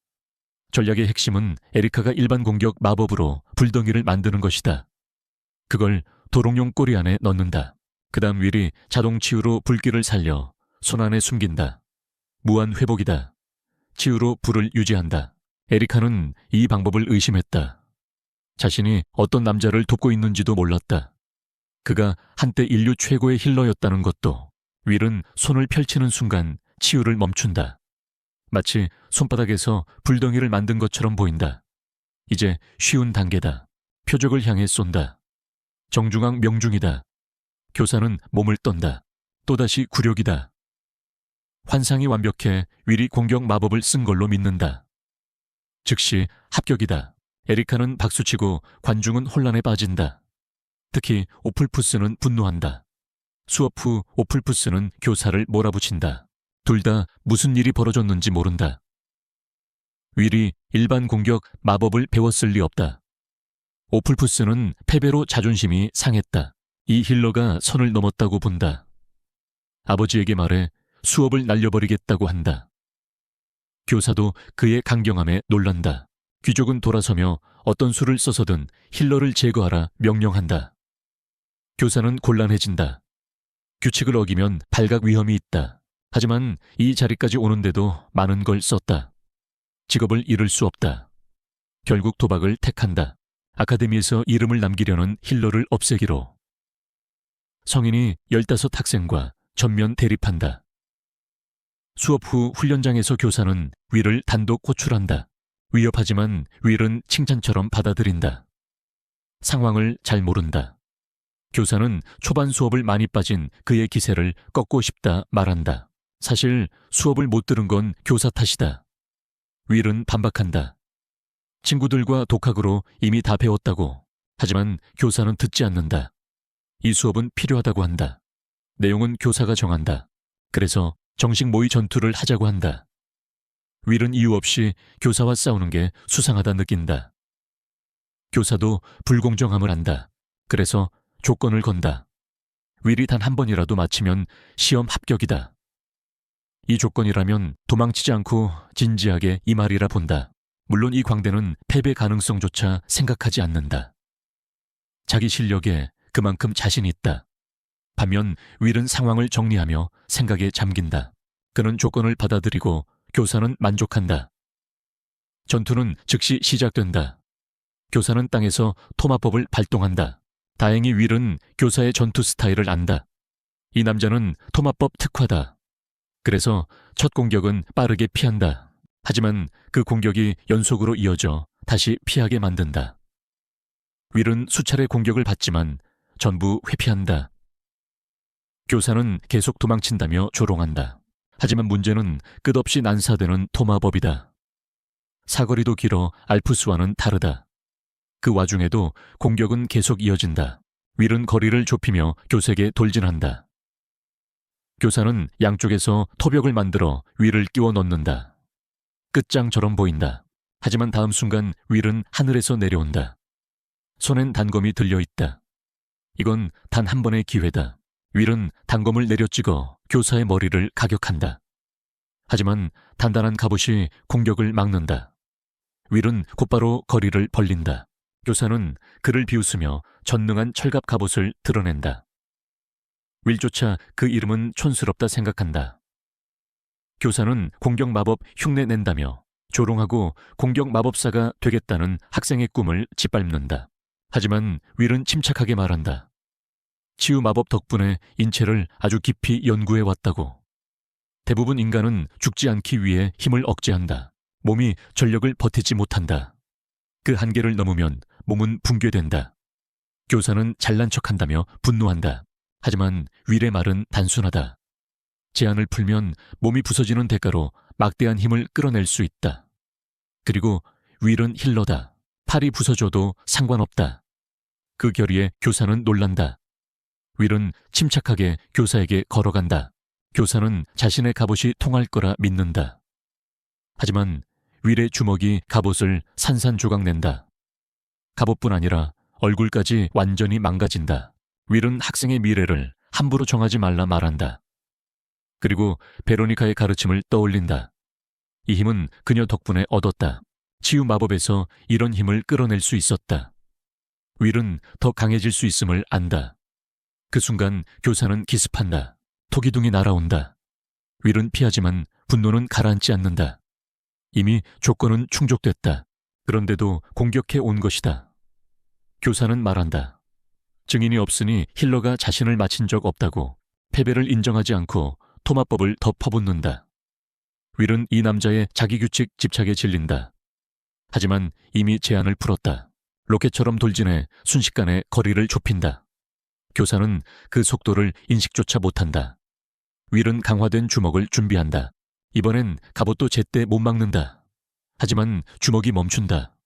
전략의 핵심은 에리카가 일반 공격 마법으로 불덩이를 만드는 것이다. 그걸 도롱뇽 꼬리 안에 넣는다. 그 다음 윌이 자동 치유로 불길을 살려 손 안에 숨긴다. 무한 회복이다. 치유로 불을 유지한다. 에리카는 이 방법을 의심했다. 자신이 어떤 남자를 돕고 있는지도 몰랐다. 그가 한때 인류 최고의 힐러였다는 것도. 윌은 손을 펼치는 순간 치유를 멈춘다. 마치 손바닥에서 불덩이를 만든 것처럼 보인다. 이제 쉬운 단계다. 표적을 향해 쏜다. 정중앙 명중이다. 교사는 몸을 떤다. 또다시 굴욕이다. 환상이 완벽해 윌이 공격 마법을 쓴 걸로 믿는다. 즉시 합격이다. 에리카는 박수치고 관중은 혼란에 빠진다. 특히 오플푸스는 분노한다. 수업 후 오플푸스는 교사를 몰아붙인다. 둘 다 무슨 일이 벌어졌는지 모른다. 윌이 일반 공격 마법을 배웠을 리 없다. 오플푸스는 패배로 자존심이 상했다. 이 힐러가 선을 넘었다고 본다. 아버지에게 말해 수업을 날려버리겠다고 한다. 교사도 그의 강경함에 놀란다. 귀족은 돌아서며 어떤 수를 써서든 힐러를 제거하라 명령한다. 교사는 곤란해진다. 규칙을 어기면 발각 위험이 있다. 하지만 이 자리까지 오는데도 많은 걸 썼다. 직업을 잃을 수 없다. 결국 도박을 택한다. 아카데미에서 이름을 남기려는 힐러를 없애기로. 성인이 15학생과 전면 대립한다. 수업 후 훈련장에서 교사는 윌을 단독 호출한다. 위협하지만 윌은 칭찬처럼 받아들인다. 상황을 잘 모른다. 교사는 초반 수업을 많이 빠진 그의 기세를 꺾고 싶다 말한다. 사실 수업을 못 들은 건 교사 탓이다. 윌은 반박한다. 친구들과 독학으로 이미 다 배웠다고. 하지만 교사는 듣지 않는다. 이 수업은 필요하다고 한다. 내용은 교사가 정한다. 그래서 정식 모의 전투를 하자고 한다. 윌은 이유 없이 교사와 싸우는 게 수상하다 느낀다. 교사도 불공정함을 안다. 그래서 조건을 건다. 윌이 단 한 번이라도 맞히면 시험 합격이다. 이 조건이라면 도망치지 않고 진지하게 이 말이라 본다. 물론 이 광대는 패배 가능성조차 생각하지 않는다. 자기 실력에 그만큼 자신이 있다. 반면 윌은 상황을 정리하며 생각에 잠긴다. 그는 조건을 받아들이고 교사는 만족한다. 전투는 즉시 시작된다. 교사는 땅에서 토마법을 발동한다. 다행히 윌은 교사의 전투 스타일을 안다. 이 남자는 토마법 특화다. 그래서 첫 공격은 빠르게 피한다. 하지만 그 공격이 연속으로 이어져 다시 피하게 만든다. 윌은 수차례 공격을 받지만 전부 회피한다. 교사는 계속 도망친다며 조롱한다. 하지만 문제는 끝없이 난사되는 토마법이다. 사거리도 길어 알프스와는 다르다. 그 와중에도 공격은 계속 이어진다. 윌은 거리를 좁히며 교색에 돌진한다. 교사는 양쪽에서 토벽을 만들어 윌을 끼워 넣는다. 끝장처럼 보인다. 하지만 다음 순간 윌은 하늘에서 내려온다. 손엔 단검이 들려있다. 이건 단 한 번의 기회다. 윌은 단검을 내려찍어 교사의 머리를 가격한다. 하지만 단단한 갑옷이 공격을 막는다. 윌은 곧바로 거리를 벌린다. 교사는 그를 비웃으며 전능한 철갑 갑옷을 드러낸다. 윌조차 그 이름은 촌스럽다 생각한다. 교사는 공격 마법 흉내 낸다며 조롱하고 공격 마법사가 되겠다는 학생의 꿈을 짓밟는다. 하지만 윌은 침착하게 말한다. 치유 마법 덕분에 인체를 아주 깊이 연구해 왔다고. 대부분 인간은 죽지 않기 위해 힘을 억제한다. 몸이 전력을 버티지 못한다. 그 한계를 넘으면 몸은 붕괴된다. 교사는 잘난 척한다며 분노한다. 하지만 윌의 말은 단순하다. 제한을 풀면 몸이 부서지는 대가로 막대한 힘을 끌어낼 수 있다. 그리고 윌은 힐러다. 팔이 부서져도 상관없다. 그 결의에 교사는 놀란다. 윌은 침착하게 교사에게 걸어간다. 교사는 자신의 갑옷이 통할 거라 믿는다. 하지만 윌의 주먹이 갑옷을 산산조각낸다. 갑옷뿐 아니라 얼굴까지 완전히 망가진다. 윌은 학생의 미래를 함부로 정하지 말라 말한다. 그리고 베로니카의 가르침을 떠올린다. 이 힘은 그녀 덕분에 얻었다. 치유 마법에서 이런 힘을 끌어낼 수 있었다. 윌은 더 강해질 수 있음을 안다. 그 순간 교사는 기습한다. 토기둥이 날아온다. 윌은 피하지만 분노는 가라앉지 않는다. 이미 조건은 충족됐다. 그런데도 공격해 온 것이다. 교사는 말한다. 증인이 없으니 힐러가 자신을 맞힌 적 없다고. 패배를 인정하지 않고 토마법을 더 퍼붓는다. 윌은 이 남자의 자기규칙 집착에 질린다. 하지만 이미 제한을 풀었다. 로켓처럼 돌진해 순식간에 거리를 좁힌다. 교사는 그 속도를 인식조차 못한다. 윌은 강화된 주먹을 준비한다. 이번엔 갑옷도 제때 못 막는다. 하지만 주먹이 멈춘다.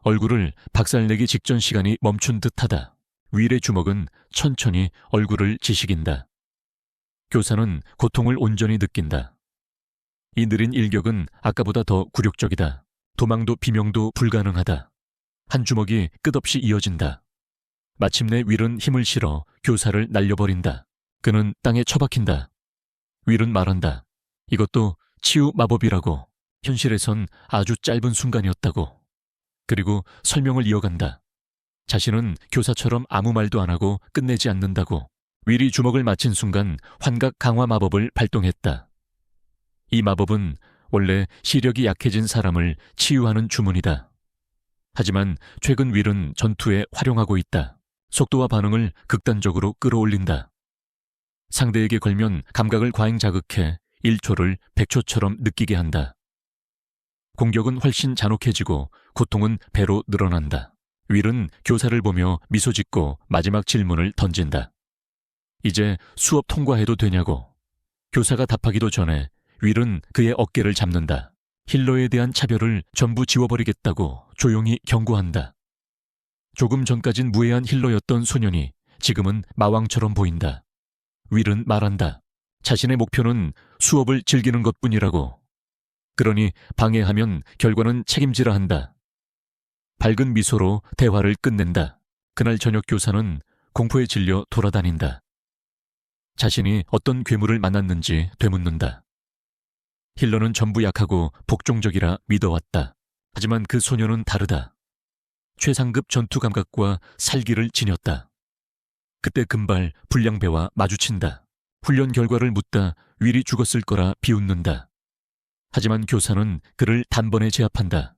얼굴을 박살내기 직전 시간이 멈춘 듯하다. 윌의 주먹은 천천히 얼굴을 지식인다. 교사는 고통을 온전히 느낀다. 이 느린 일격은 아까보다 더 굴욕적이다. 도망도 비명도 불가능하다. 한 주먹이 끝없이 이어진다. 마침내 윌은 힘을 실어 교사를 날려버린다. 그는 땅에 처박힌다. 윌은 말한다. 이것도 치유 마법이라고. 현실에선 아주 짧은 순간이었다고. 그리고 설명을 이어간다. 자신은 교사처럼 아무 말도 안 하고 끝내지 않는다고. 윌이 주먹을 맞힌 순간 환각 강화 마법을 발동했다. 이 마법은 원래 시력이 약해진 사람을 치유하는 주문이다. 하지만 최근 윌은 전투에 활용하고 있다. 속도와 반응을 극단적으로 끌어올린다. 상대에게 걸면 감각을 과잉 자극해 1초를 100초처럼 느끼게 한다. 공격은 훨씬 잔혹해지고 고통은 배로 늘어난다. 윌은 교사를 보며 미소 짓고 마지막 질문을 던진다. 이제 수업 통과해도 되냐고. 교사가 답하기도 전에 윌은 그의 어깨를 잡는다. 힐러에 대한 차별을 전부 지워버리겠다고 조용히 경고한다. 조금 전까진 무해한 힐러였던 소년이 지금은 마왕처럼 보인다. 윌은 말한다. 자신의 목표는 수업을 즐기는 것뿐이라고. 그러니 방해하면 결과는 책임지라 한다. 밝은 미소로 대화를 끝낸다. 그날 저녁 교사는 공포에 질려 돌아다닌다. 자신이 어떤 괴물을 만났는지 되묻는다. 힐러는 전부 약하고 복종적이라 믿어왔다. 하지만 그 소녀는 다르다. 최상급 전투 감각과 살기를 지녔다. 그때 금발 불량배와 마주친다. 훈련 결과를 묻다 윌이 죽었을 거라 비웃는다. 하지만 교사는 그를 단번에 제압한다.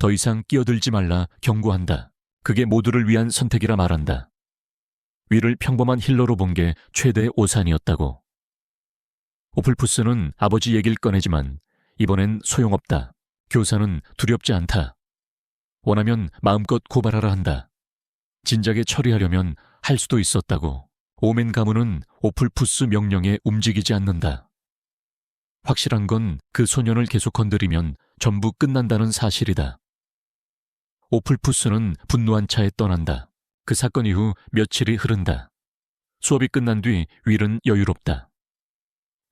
더 이상 끼어들지 말라 경고한다. 그게 모두를 위한 선택이라 말한다. 윌을 평범한 힐러로 본 게 최대의 오산이었다고. 오플푸스는 아버지 얘기를 꺼내지만 이번엔 소용없다. 교사는 두렵지 않다. 원하면 마음껏 고발하라 한다. 진작에 처리하려면 할 수도 있었다고. 오멘 가문은 오플푸스 명령에 움직이지 않는다. 확실한 건 그 소년을 계속 건드리면 전부 끝난다는 사실이다. 오플푸스는 분노한 차에 떠난다. 그 사건 이후 며칠이 흐른다. 수업이 끝난 뒤 윌은 여유롭다.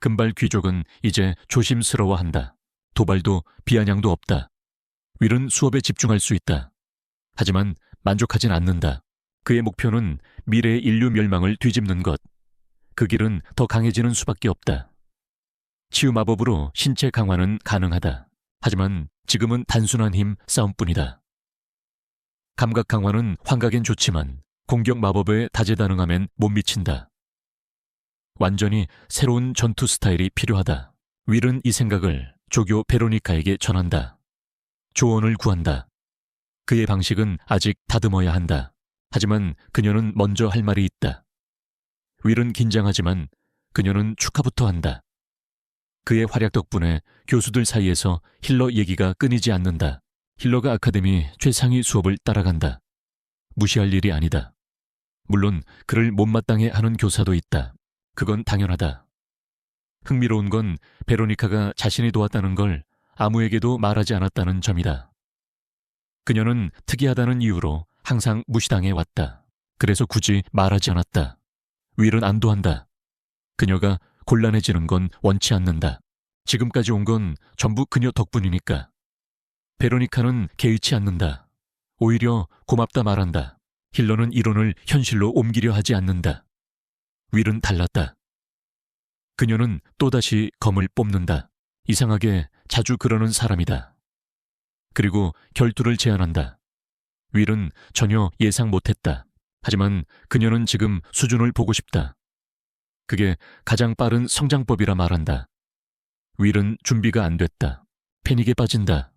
금발 귀족은 이제 조심스러워한다. 도발도 비아냥도 없다. 윌은 수업에 집중할 수 있다. 하지만 만족하진 않는다. 그의 목표는 미래의 인류 멸망을 뒤집는 것. 그 길은 더 강해지는 수밖에 없다. 치유 마법으로 신체 강화는 가능하다. 하지만 지금은 단순한 힘 싸움뿐이다. 감각 강화는 환각엔 좋지만 공격 마법에 다재다능함엔 못 미친다. 완전히 새로운 전투 스타일이 필요하다. 윌은 이 생각을 조교 베로니카에게 전한다. 조언을 구한다. 그의 방식은 아직 다듬어야 한다. 하지만 그녀는 먼저 할 말이 있다. 윌은 긴장하지만 그녀는 축하부터 한다. 그의 활약 덕분에 교수들 사이에서 힐러 얘기가 끊이지 않는다. 힐러가 아카데미 최상위 수업을 따라간다. 무시할 일이 아니다. 물론 그를 못마땅해 하는 교사도 있다. 그건 당연하다. 흥미로운 건 베로니카가 자신이 도왔다는 걸 아무에게도 말하지 않았다는 점이다. 그녀는 특이하다는 이유로 항상 무시당해 왔다. 그래서 굳이 말하지 않았다. 윌은 안도한다. 그녀가 곤란해지는 건 원치 않는다. 지금까지 온 건 전부 그녀 덕분이니까. 베로니카는 개의치 않는다. 오히려 고맙다 말한다. 힐러는 이론을 현실로 옮기려 하지 않는다. 윌은 달랐다. 그녀는 또다시 검을 뽑는다. 이상하게 자주 그러는 사람이다. 그리고 결투를 제안한다. 윌은 전혀 예상 못했다. 하지만 그녀는 지금 수준을 보고 싶다. 그게 가장 빠른 성장법이라 말한다. 윌은 준비가 안 됐다. 패닉에 빠진다.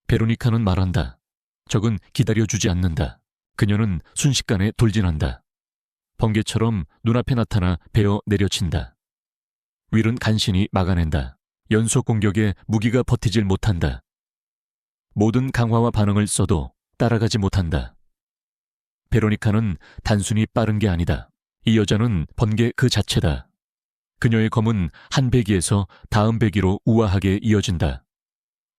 베로니카는 말한다. 적은 기다려주지 않는다. 그녀는 순식간에 돌진한다. 번개처럼 눈앞에 나타나 베어 내려친다. 윌은 간신히 막아낸다. 연속 공격에 무기가 버티질 못한다. 모든 강화와 반응을 써도 따라가지 못한다. 베로니카는 단순히 빠른 게 아니다. 이 여자는 번개 그 자체다. 그녀의 검은 한 배기에서 다음 배기로 우아하게 이어진다.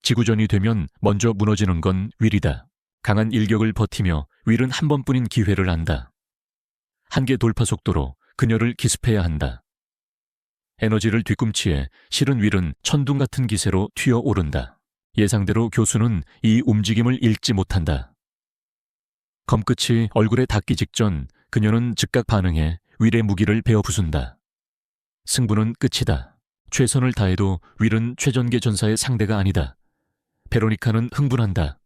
지구전이 되면 먼저 무너지는 건 윌이다. 강한 일격을 버티며 윌은 한 번뿐인 기회를 안다. 한계 돌파 속도로 그녀를 기습해야 한다. 에너지를 뒤꿈치에 실은 윌은 천둥 같은 기세로 튀어오른다. 예상대로 교수는 이 움직임을 읽지 못한다. 검끝이 얼굴에 닿기 직전 그녀는 즉각 반응해 윌의 무기를 베어 부순다. 승부는 끝이다. 최선을 다해도 윌은 최전계 전사의 상대가 아니다. 베로니카는 흥분한다.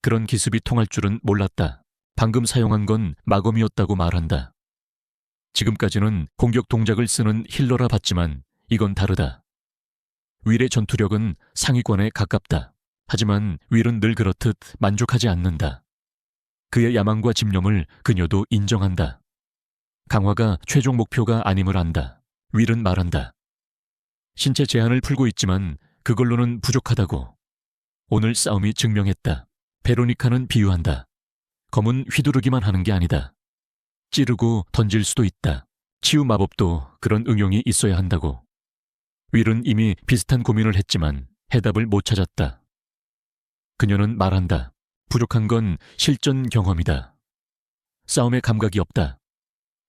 그런 기습이 통할 줄은 몰랐다. 방금 사용한 건 마검이었다고 말한다. 지금까지는 공격 동작을 쓰는 힐러라 봤지만 이건 다르다. 윌의 전투력은 상위권에 가깝다. 하지만 윌은 늘 그렇듯 만족하지 않는다. 그의 야망과 집념을 그녀도 인정한다. 강화가 최종 목표가 아님을 안다. 윌은 말한다. 신체 제한을 풀고 있지만 그걸로는 부족하다고. 오늘 싸움이 증명했다. 베로니카는 비유한다. 검은 휘두르기만 하는 게 아니다. 찌르고 던질 수도 있다. 치유 마법도 그런 응용이 있어야 한다고. 윌은 이미 비슷한 고민을 했지만 해답을 못 찾았다. 그녀는 말한다. 부족한 건 실전 경험이다. 싸움의 감각이 없다.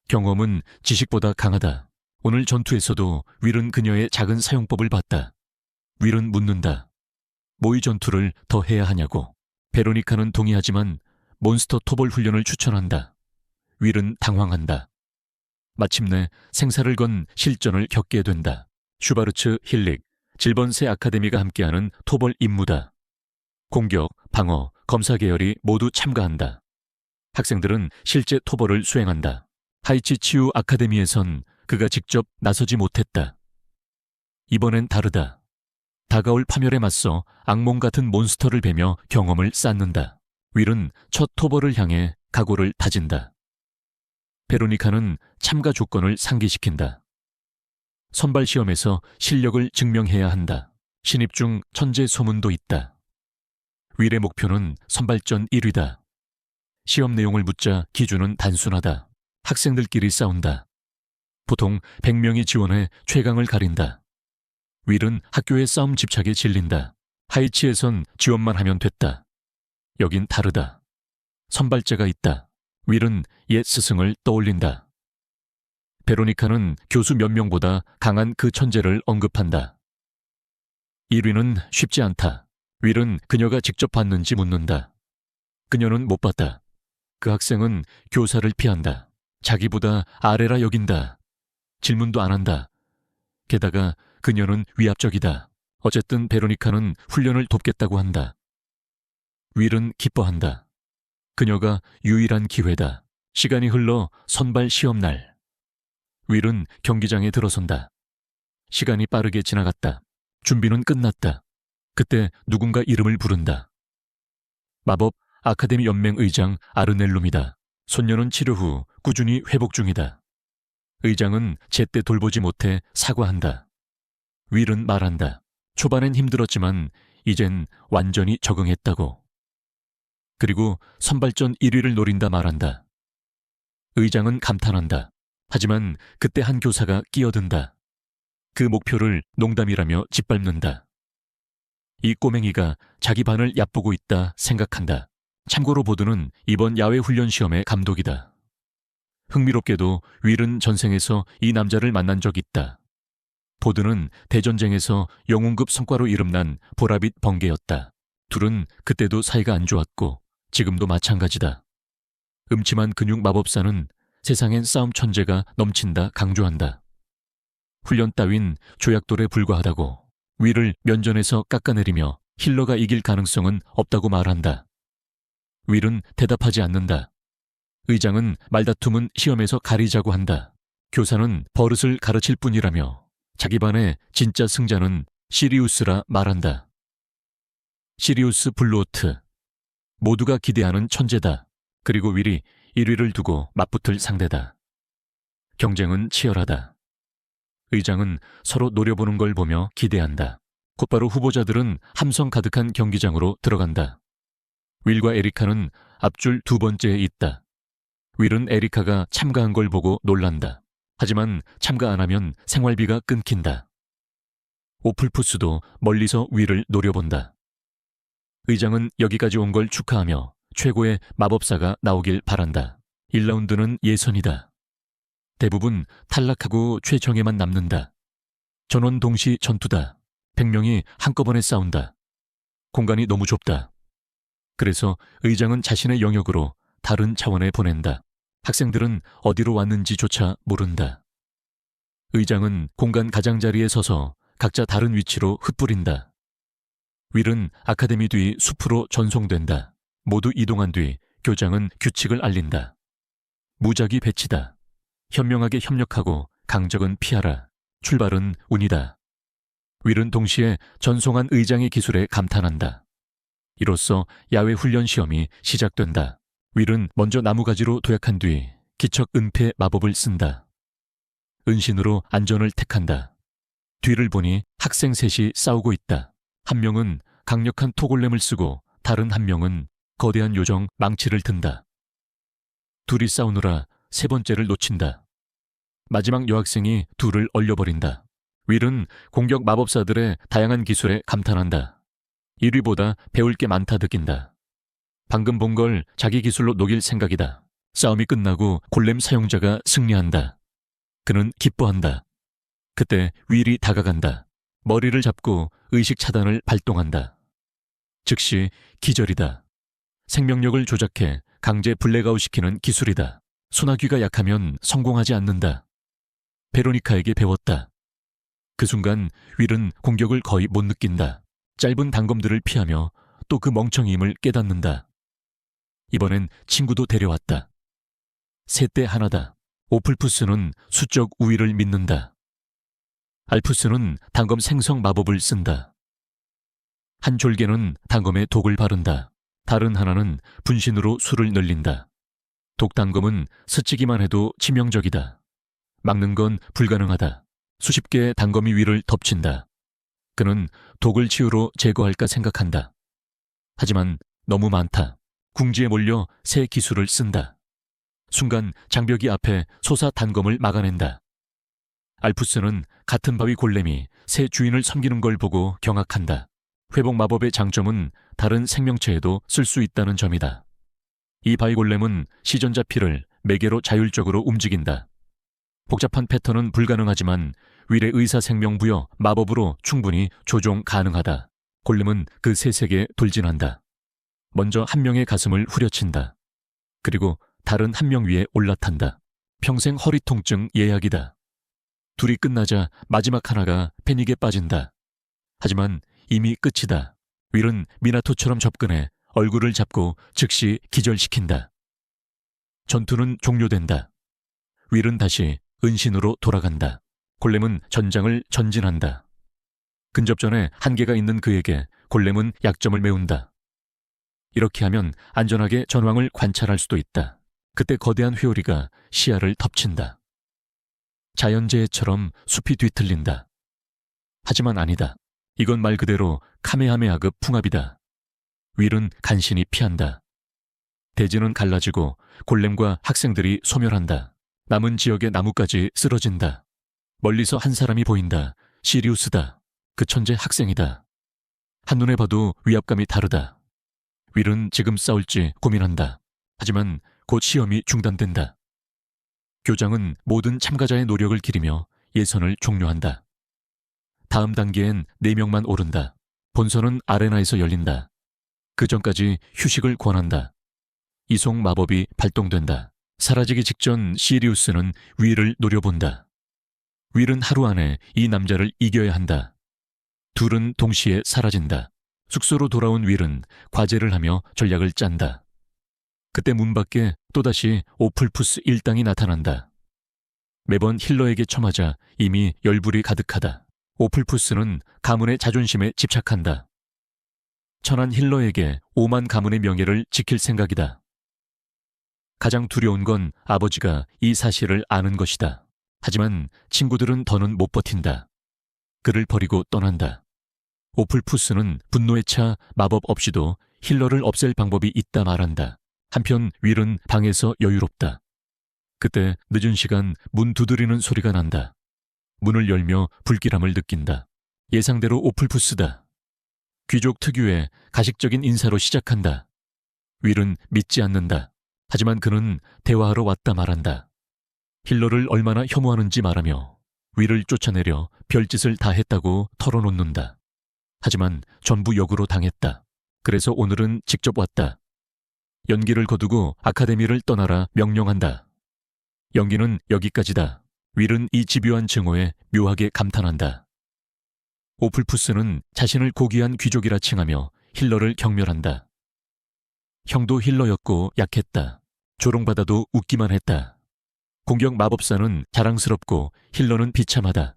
경험은 지식보다 강하다. 오늘 전투에서도 윌은 그녀의 작은 사용법을 봤다. 윌은 묻는다. 모의 전투를 더 해야 하냐고. 베로니카는 동의하지만 몬스터 토벌 훈련을 추천한다. 윌은 당황한다. 마침내 생사를 건 실전을 겪게 된다. 슈바르츠, 힐릭, 질번세 아카데미가 함께하는 토벌 임무다. 공격, 방어, 검사 계열이 모두 참가한다. 학생들은 실제 토벌을 수행한다. 하이치 치유 아카데미에선 그가 직접 나서지 못했다. 이번엔 다르다. 다가올 파멸에 맞서 악몽 같은 몬스터를 베며 경험을 쌓는다. 윌은 첫 토벌을 향해 각오를 다진다. 베로니카는 참가 조건을 상기시킨다. 선발 시험에서 실력을 증명해야 한다. 신입 중 천재 소문도 있다. 윌의 목표는 선발전 1위다. 시험 내용을 묻자 기준은 단순하다. 학생들끼리 싸운다. 보통 100명이 지원해 최강을 가린다. 윌은 학교의 싸움 집착에 질린다. 하이치에선 지원만 하면 됐다. 여긴 다르다. 선발자가 있다. 윌은 옛 스승을 떠올린다. 베로니카는 교수 몇 명보다 강한 그 천재를 언급한다. 1위는 쉽지 않다. 윌은 그녀가 직접 봤는지 묻는다. 그녀는 못 봤다. 그 학생은 교사를 피한다. 자기보다 아래라 여긴다. 질문도 안 한다. 게다가 그녀는 위압적이다. 어쨌든 베로니카는 훈련을 돕겠다고 한다. 윌은 기뻐한다. 그녀가 유일한 기회다. 시간이 흘러 선발 시험날. 윌은 경기장에 들어선다. 시간이 빠르게 지나갔다. 준비는 끝났다. 그때 누군가 이름을 부른다. 마법 아카데미 연맹 의장 아르넬룸이다. 손녀는 치료 후 꾸준히 회복 중이다. 의장은 제때 돌보지 못해 사과한다. 윌은 말한다. 초반엔 힘들었지만 이젠 완전히 적응했다고. 그리고 선발전 1위를 노린다 말한다. 의장은 감탄한다. 하지만 그때 한 교사가 끼어든다. 그 목표를 농담이라며 짓밟는다. 이 꼬맹이가 자기 반을 얕보고 있다 생각한다. 참고로 보드는 이번 야외 훈련 시험의 감독이다. 흥미롭게도 윌은 전생에서 이 남자를 만난 적 있다. 보드는 대전쟁에서 영웅급 성과로 이름난 보라빛 번개였다. 둘은 그때도 사이가 안 좋았고 지금도 마찬가지다. 음침한 근육 마법사는 세상엔 싸움 천재가 넘친다 강조한다. 훈련 따윈 조약돌에 불과하다고. 윌을 면전에서 깎아내리며 힐러가 이길 가능성은 없다고 말한다. 윌은 대답하지 않는다. 의장은 말다툼은 시험에서 가리자고 한다. 교사는 버릇을 가르칠 뿐이라며 자기 반의 진짜 승자는 시리우스라 말한다. 시리우스 블루오트. 모두가 기대하는 천재다. 그리고 윌이 1위를 두고 맞붙을 상대다. 경쟁은 치열하다. 의장은 서로 노려보는 걸 보며 기대한다. 곧바로 후보자들은 함성 가득한 경기장으로 들어간다. 윌과 에리카는 앞줄 두 번째에 있다. 윌은 에리카가 참가한 걸 보고 놀란다. 하지만 참가 안 하면 생활비가 끊긴다. 오플푸스도 멀리서 윌을 노려본다. 의장은 여기까지 온 걸 축하하며 최고의 마법사가 나오길 바란다. 1라운드는 예선이다. 대부분 탈락하고 최정예만 남는다. 전원 동시 전투다. 100명이 한꺼번에 싸운다. 공간이 너무 좁다. 그래서 의장은 자신의 영역으로 다른 차원에 보낸다. 학생들은 어디로 왔는지조차 모른다. 의장은 공간 가장자리에 서서 각자 다른 위치로 흩뿌린다. 윌은 아카데미 뒤 숲으로 전송된다. 모두 이동한 뒤 교장은 규칙을 알린다. 무작위 배치다. 현명하게 협력하고 강적은 피하라. 출발은 운이다. 윌은 동시에 전송한 의장의 기술에 감탄한다. 이로써 야외 훈련 시험이 시작된다. 윌은 먼저 나무가지로 도약한 뒤 기척 은폐 마법을 쓴다. 은신으로 안전을 택한다. 뒤를 보니 학생 셋이 싸우고 있다. 한 명은 강력한 토골렘을 쓰고 다른 한 명은 거대한 요정 망치를 든다. 둘이 싸우느라 세 번째를 놓친다. 마지막 여학생이 둘을 얼려버린다. 윌은 공격 마법사들의 다양한 기술에 감탄한다. 1위보다 배울 게 많다 느낀다. 방금 본 걸 자기 기술로 녹일 생각이다. 싸움이 끝나고 골렘 사용자가 승리한다. 그는 기뻐한다. 그때 윌이 다가간다. 머리를 잡고 의식 차단을 발동한다. 즉시 기절이다. 생명력을 조작해 강제 블랙아웃시키는 기술이다. 소나귀가 약하면 성공하지 않는다. 베로니카에게 배웠다. 그 순간 윌은 공격을 거의 못 느낀다. 짧은 단검들을 피하며 또 그 멍청임을 깨닫는다. 이번엔 친구도 데려왔다. 셋대 하나다. 오플푸스는 수적 우위를 믿는다. 알푸스는 단검 생성 마법을 쓴다. 한 졸개는 단검에 독을 바른다. 다른 하나는 분신으로 수를 늘린다. 독단검은 스치기만 해도 치명적이다. 막는 건 불가능하다. 수십 개의 단검이 위를 덮친다. 그는 독을 치유로 제거할까 생각한다. 하지만 너무 많다. 궁지에 몰려 새 기술을 쓴다. 순간 장벽이 앞에 솟아 단검을 막아낸다. 알푸스는 같은 바위 골렘이 새 주인을 섬기는 걸 보고 경악한다. 회복 마법의 장점은 다른 생명체에도 쓸 수 있다는 점이다. 이 바위 골렘은 시전자 피를 매개로 자율적으로 움직인다. 복잡한 패턴은 불가능하지만 윌의 의사 생명부여 마법으로 충분히 조종 가능하다. 골렘은 그 세색에 돌진한다. 먼저 한 명의 가슴을 후려친다. 그리고 다른 한 명 위에 올라탄다. 평생 허리 통증 예약이다. 둘이 끝나자 마지막 하나가 패닉에 빠진다. 하지만 이미 끝이다. 윌은 미나토처럼 접근해 얼굴을 잡고 즉시 기절시킨다. 전투는 종료된다. 윌은 다시 은신으로 돌아간다. 골렘은 전장을 전진한다. 근접전에 한계가 있는 그에게 골렘은 약점을 메운다. 이렇게 하면 안전하게 전황을 관찰할 수도 있다. 그때 거대한 회오리가 시야를 덮친다. 자연재해처럼 숲이 뒤틀린다. 하지만 아니다. 이건 말 그대로 카메하메하급 풍압이다. 윌은 간신히 피한다. 대지는 갈라지고 골렘과 학생들이 소멸한다. 남은 지역의 나무까지 쓰러진다. 멀리서 한 사람이 보인다. 시리우스다. 그 천재 학생이다. 한눈에 봐도 위압감이 다르다. 윌은 지금 싸울지 고민한다. 하지만 곧 시험이 중단된다. 교장은 모든 참가자의 노력을 기리며 예선을 종료한다. 다음 단계엔 4명만 오른다. 본선은 아레나에서 열린다. 그 전까지 휴식을 권한다. 이송 마법이 발동된다. 사라지기 직전 시리우스는 윌을 노려본다. 윌은 하루 안에 이 남자를 이겨야 한다. 둘은 동시에 사라진다. 숙소로 돌아온 윌은 과제를 하며 전략을 짠다. 그때 문 밖에 또다시 오플푸스 일당이 나타난다. 매번 힐러에게 처맞아 이미 열불이 가득하다. 오플푸스는 가문의 자존심에 집착한다. 천한 힐러에게 5만 가문의 명예를 지킬 생각이다. 가장 두려운 건 아버지가 이 사실을 아는 것이다. 하지만 친구들은 더는 못 버틴다. 그를 버리고 떠난다. 오플푸스는 분노에 차 마법 없이도 힐러를 없앨 방법이 있다 말한다. 한편 윌은 방에서 여유롭다. 그때 늦은 시간 문 두드리는 소리가 난다. 문을 열며 불길함을 느낀다. 예상대로 오플푸스다. 귀족 특유의 가식적인 인사로 시작한다. 윌은 믿지 않는다. 하지만 그는 대화하러 왔다 말한다. 힐러를 얼마나 혐오하는지 말하며 윌을 쫓아내려 별짓을 다 했다고 털어놓는다. 하지만 전부 역으로 당했다. 그래서 오늘은 직접 왔다. 연기를 거두고 아카데미를 떠나라 명령한다. 연기는 여기까지다. 윌은 이 집요한 증오에 묘하게 감탄한다. 오플푸스는 자신을 고귀한 귀족이라 칭하며 힐러를 경멸한다. 형도 힐러였고 약했다. 조롱받아도 웃기만 했다. 공격 마법사는 자랑스럽고 힐러는 비참하다.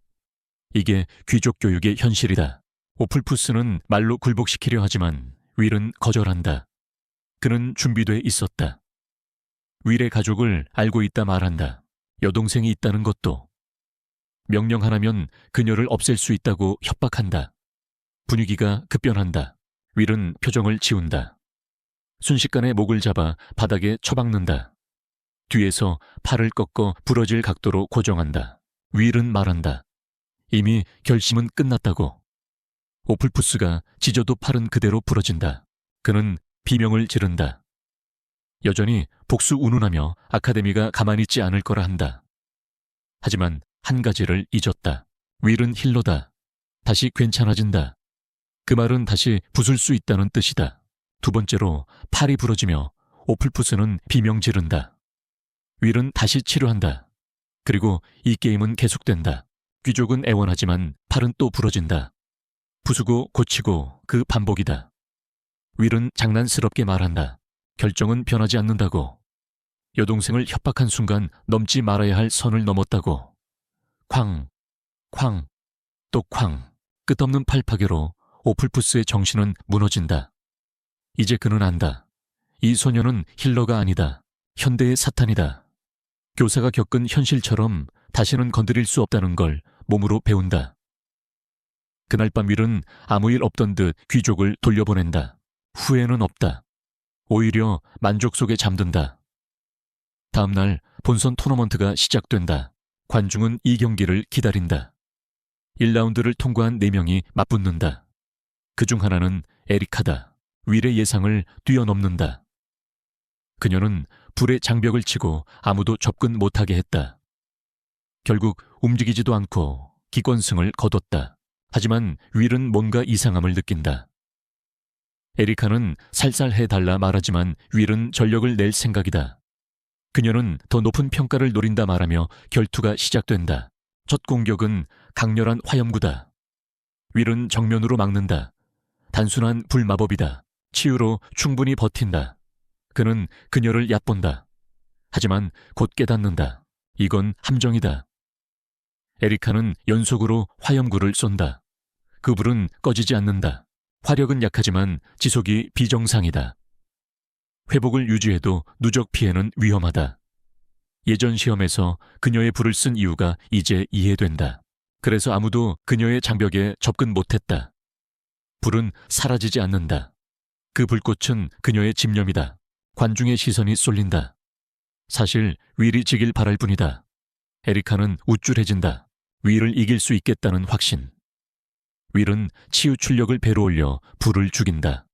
이게 귀족 교육의 현실이다. 오플푸스는 말로 굴복시키려 하지만 윌은 거절한다. 그는 준비돼 있었다. 윌의 가족을 알고 있다 말한다. 여동생이 있다는 것도. 명령 하나면 그녀를 없앨 수 있다고 협박한다. 분위기가 급변한다. 윌은 표정을 지운다. 순식간에 목을 잡아 바닥에 처박는다. 뒤에서 팔을 꺾어 부러질 각도로 고정한다. 윌은 말한다. 이미 결심은 끝났다고. 오플푸스가 찢어도 팔은 그대로 부러진다. 그는 비명을 지른다. 여전히 복수 운운하며 아카데미가 가만히 있지 않을 거라 한다. 하지만 한 가지를 잊었다. 윌은 힐러다. 다시 괜찮아진다. 그 말은 다시 부술 수 있다는 뜻이다. 두 번째로 팔이 부러지며 오플푸스는 비명 지른다. 윌은 다시 치료한다. 그리고 이 게임은 계속된다. 귀족은 애원하지만 팔은 또 부러진다. 부수고 고치고 그 반복이다. 윌은 장난스럽게 말한다. 결정은 변하지 않는다고. 여동생을 협박한 순간 넘지 말아야 할 선을 넘었다고. 쾅, 쾅, 또 쾅. 끝없는 팔파괴로 오플푸스의 정신은 무너진다. 이제 그는 안다. 이 소녀는 힐러가 아니다. 현대의 사탄이다. 교사가 겪은 현실처럼 다시는 건드릴 수 없다는 걸 몸으로 배운다. 그날 밤 윌은 아무 일 없던 듯 귀족을 돌려보낸다. 후회는 없다. 오히려 만족 속에 잠든다. 다음 날 본선 토너먼트가 시작된다. 관중은 이 경기를 기다린다. 1라운드를 통과한 4명이 맞붙는다. 그중 하나는 에리카다. 윌의 예상을 뛰어넘는다. 그녀는 불의 장벽을 치고 아무도 접근 못하게 했다. 결국 움직이지도 않고 기권승을 거뒀다. 하지만 윌은 뭔가 이상함을 느낀다. 에리카는 살살해달라 말하지만 윌은 전력을 낼 생각이다. 그녀는 더 높은 평가를 노린다 말하며 결투가 시작된다. 첫 공격은 강렬한 화염구다. 윌은 정면으로 막는다. 단순한 불마법이다. 치유로 충분히 버틴다. 그는 그녀를 얕본다. 하지만 곧 깨닫는다. 이건 함정이다. 에리카는 연속으로 화염구를 쏜다. 그 불은 꺼지지 않는다. 화력은 약하지만 지속이 비정상이다. 회복을 유지해도 누적 피해는 위험하다. 예전 시험에서 그녀의 불을 쓴 이유가 이제 이해된다. 그래서 아무도 그녀의 장벽에 접근 못했다. 불은 사라지지 않는다. 그 불꽃은 그녀의 집념이다. 관중의 시선이 쏠린다. 사실 윌이 지길 바랄 뿐이다. 에리카는 우쭐해진다. 윌을 이길 수 있겠다는 확신. 윌은 치유 출력을 배로 올려 불을 죽인다.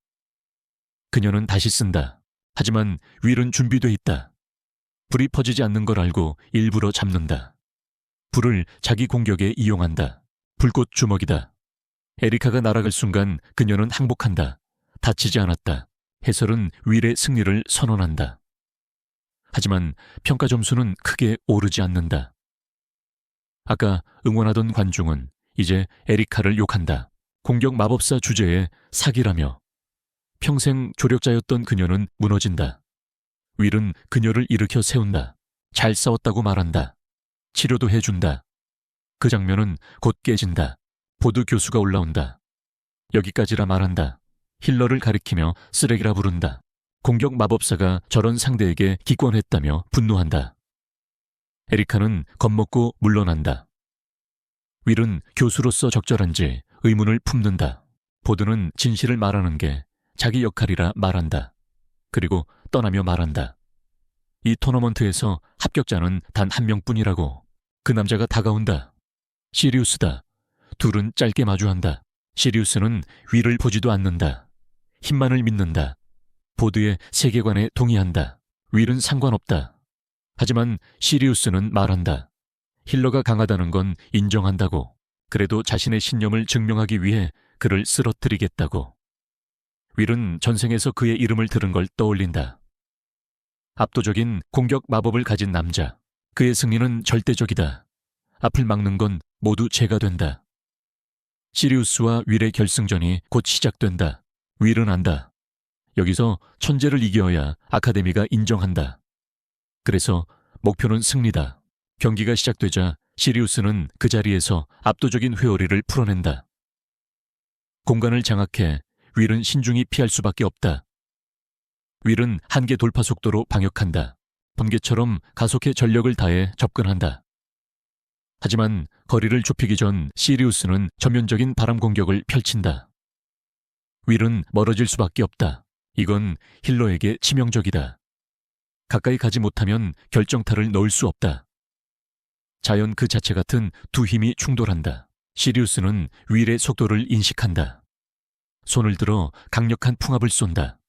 그녀는 다시 쓴다. 하지만 윌은 준비돼 있다. 불이 퍼지지 않는 걸 알고 일부러 잡는다. 불을 자기 공격에 이용한다. 불꽃 주먹이다. 에리카가 날아갈 순간 그녀는 항복한다. 다치지 않았다. 해설은 윌의 승리를 선언한다. 하지만 평가 점수는 크게 오르지 않는다. 아까 응원하던 관중은 이제 에리카를 욕한다. 공격 마법사 주제에 사기라며. 평생 조력자였던 그녀는 무너진다. 윌은 그녀를 일으켜 세운다. 잘 싸웠다고 말한다. 치료도 해준다. 그 장면은 곧 깨진다. 보드 교수가 올라온다. 여기까지라 말한다. 힐러를 가리키며 쓰레기라 부른다. 공격 마법사가 저런 상대에게 기권했다며 분노한다. 에리카는 겁먹고 물러난다. 윌은 교수로서 적절한지 의문을 품는다. 보드는 진실을 말하는 게 자기 역할이라 말한다. 그리고 떠나며 말한다. 이 토너먼트에서 합격자는 단 한 명뿐이라고. 그 남자가 다가온다. 시리우스다. 둘은 짧게 마주한다. 시리우스는 윌을 보지도 않는다. 힘만을 믿는다. 보드의 세계관에 동의한다. 윌은 상관없다. 하지만 시리우스는 말한다. 힐러가 강하다는 건 인정한다고. 그래도 자신의 신념을 증명하기 위해 그를 쓰러뜨리겠다고. 윌은 전생에서 그의 이름을 들은 걸 떠올린다. 압도적인 공격 마법을 가진 남자. 그의 승리는 절대적이다. 앞을 막는 건 모두 죄가 된다. 시리우스와 윌의 결승전이 곧 시작된다. 윌은 안다. 여기서 천재를 이겨야 아카데미가 인정한다. 그래서 목표는 승리다. 경기가 시작되자 시리우스는 그 자리에서 압도적인 회오리를 풀어낸다. 공간을 장악해 윌은 신중히 피할 수밖에 없다. 윌은 한계 돌파 속도로 방역한다. 번개처럼 가속해 전력을 다해 접근한다. 하지만 거리를 좁히기 전 시리우스는 전면적인 바람 공격을 펼친다. 윌은 멀어질 수밖에 없다. 이건 힐러에게 치명적이다. 가까이 가지 못하면 결정타를 넣을 수 없다. 자연 그 자체 같은 두 힘이 충돌한다. 시리우스는 윌의 속도를 인식한다. 손을 들어 강력한 풍압을 쏜다.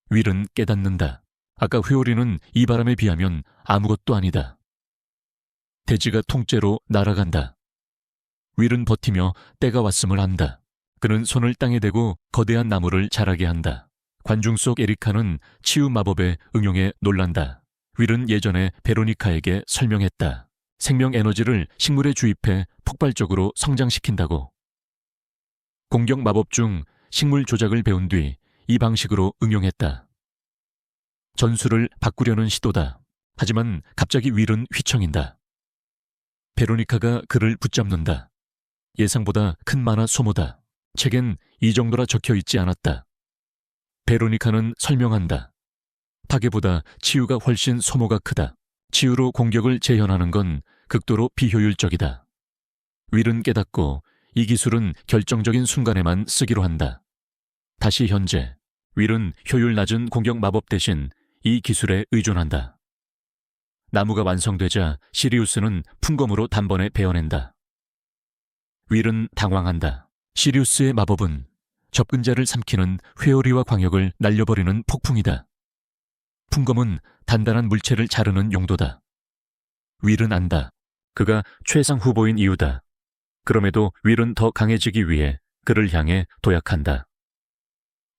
윌은 깨닫는다. 아까 회오리는 이 바람에 비하면 아무것도 아니다. 대지가 통째로 날아간다. 윌은 버티며 때가 왔음을 안다. 그는 손을 땅에 대고 거대한 나무를 자라게 한다. 관중 속 에리카는 치유 마법에 응용해 놀란다. 윌은 예전에 베로니카에게 설명했다. 생명 에너지를 식물에 주입해 폭발적으로 성장시킨다고. 공격 마법 중 식물 조작을 배운 뒤 이 방식으로 응용했다. 전술을 바꾸려는 시도다. 하지만 갑자기 윌은 휘청인다. 베로니카가 그를 붙잡는다. 예상보다 큰 만화 소모다. 책엔 이 정도라 적혀 있지 않았다. 베로니카는 설명한다. 파괴보다 치유가 훨씬 소모가 크다. 치유로 공격을 재현하는 건 극도로 비효율적이다. 윌은 깨닫고 이 기술은 결정적인 순간에만 쓰기로 한다. 다시 현재, 윌은 효율 낮은 공격 마법 대신 이 기술에 의존한다. 나무가 완성되자 시리우스는 풍검으로 단번에 베어낸다. 윌은 당황한다. 시리우스의 마법은 접근자를 삼키는 회오리와 광역을 날려버리는 폭풍이다. 풍검은 단단한 물체를 자르는 용도다. 윌은 안다. 그가 최상 후보인 이유다. 그럼에도 윌은 더 강해지기 위해 그를 향해 도약한다.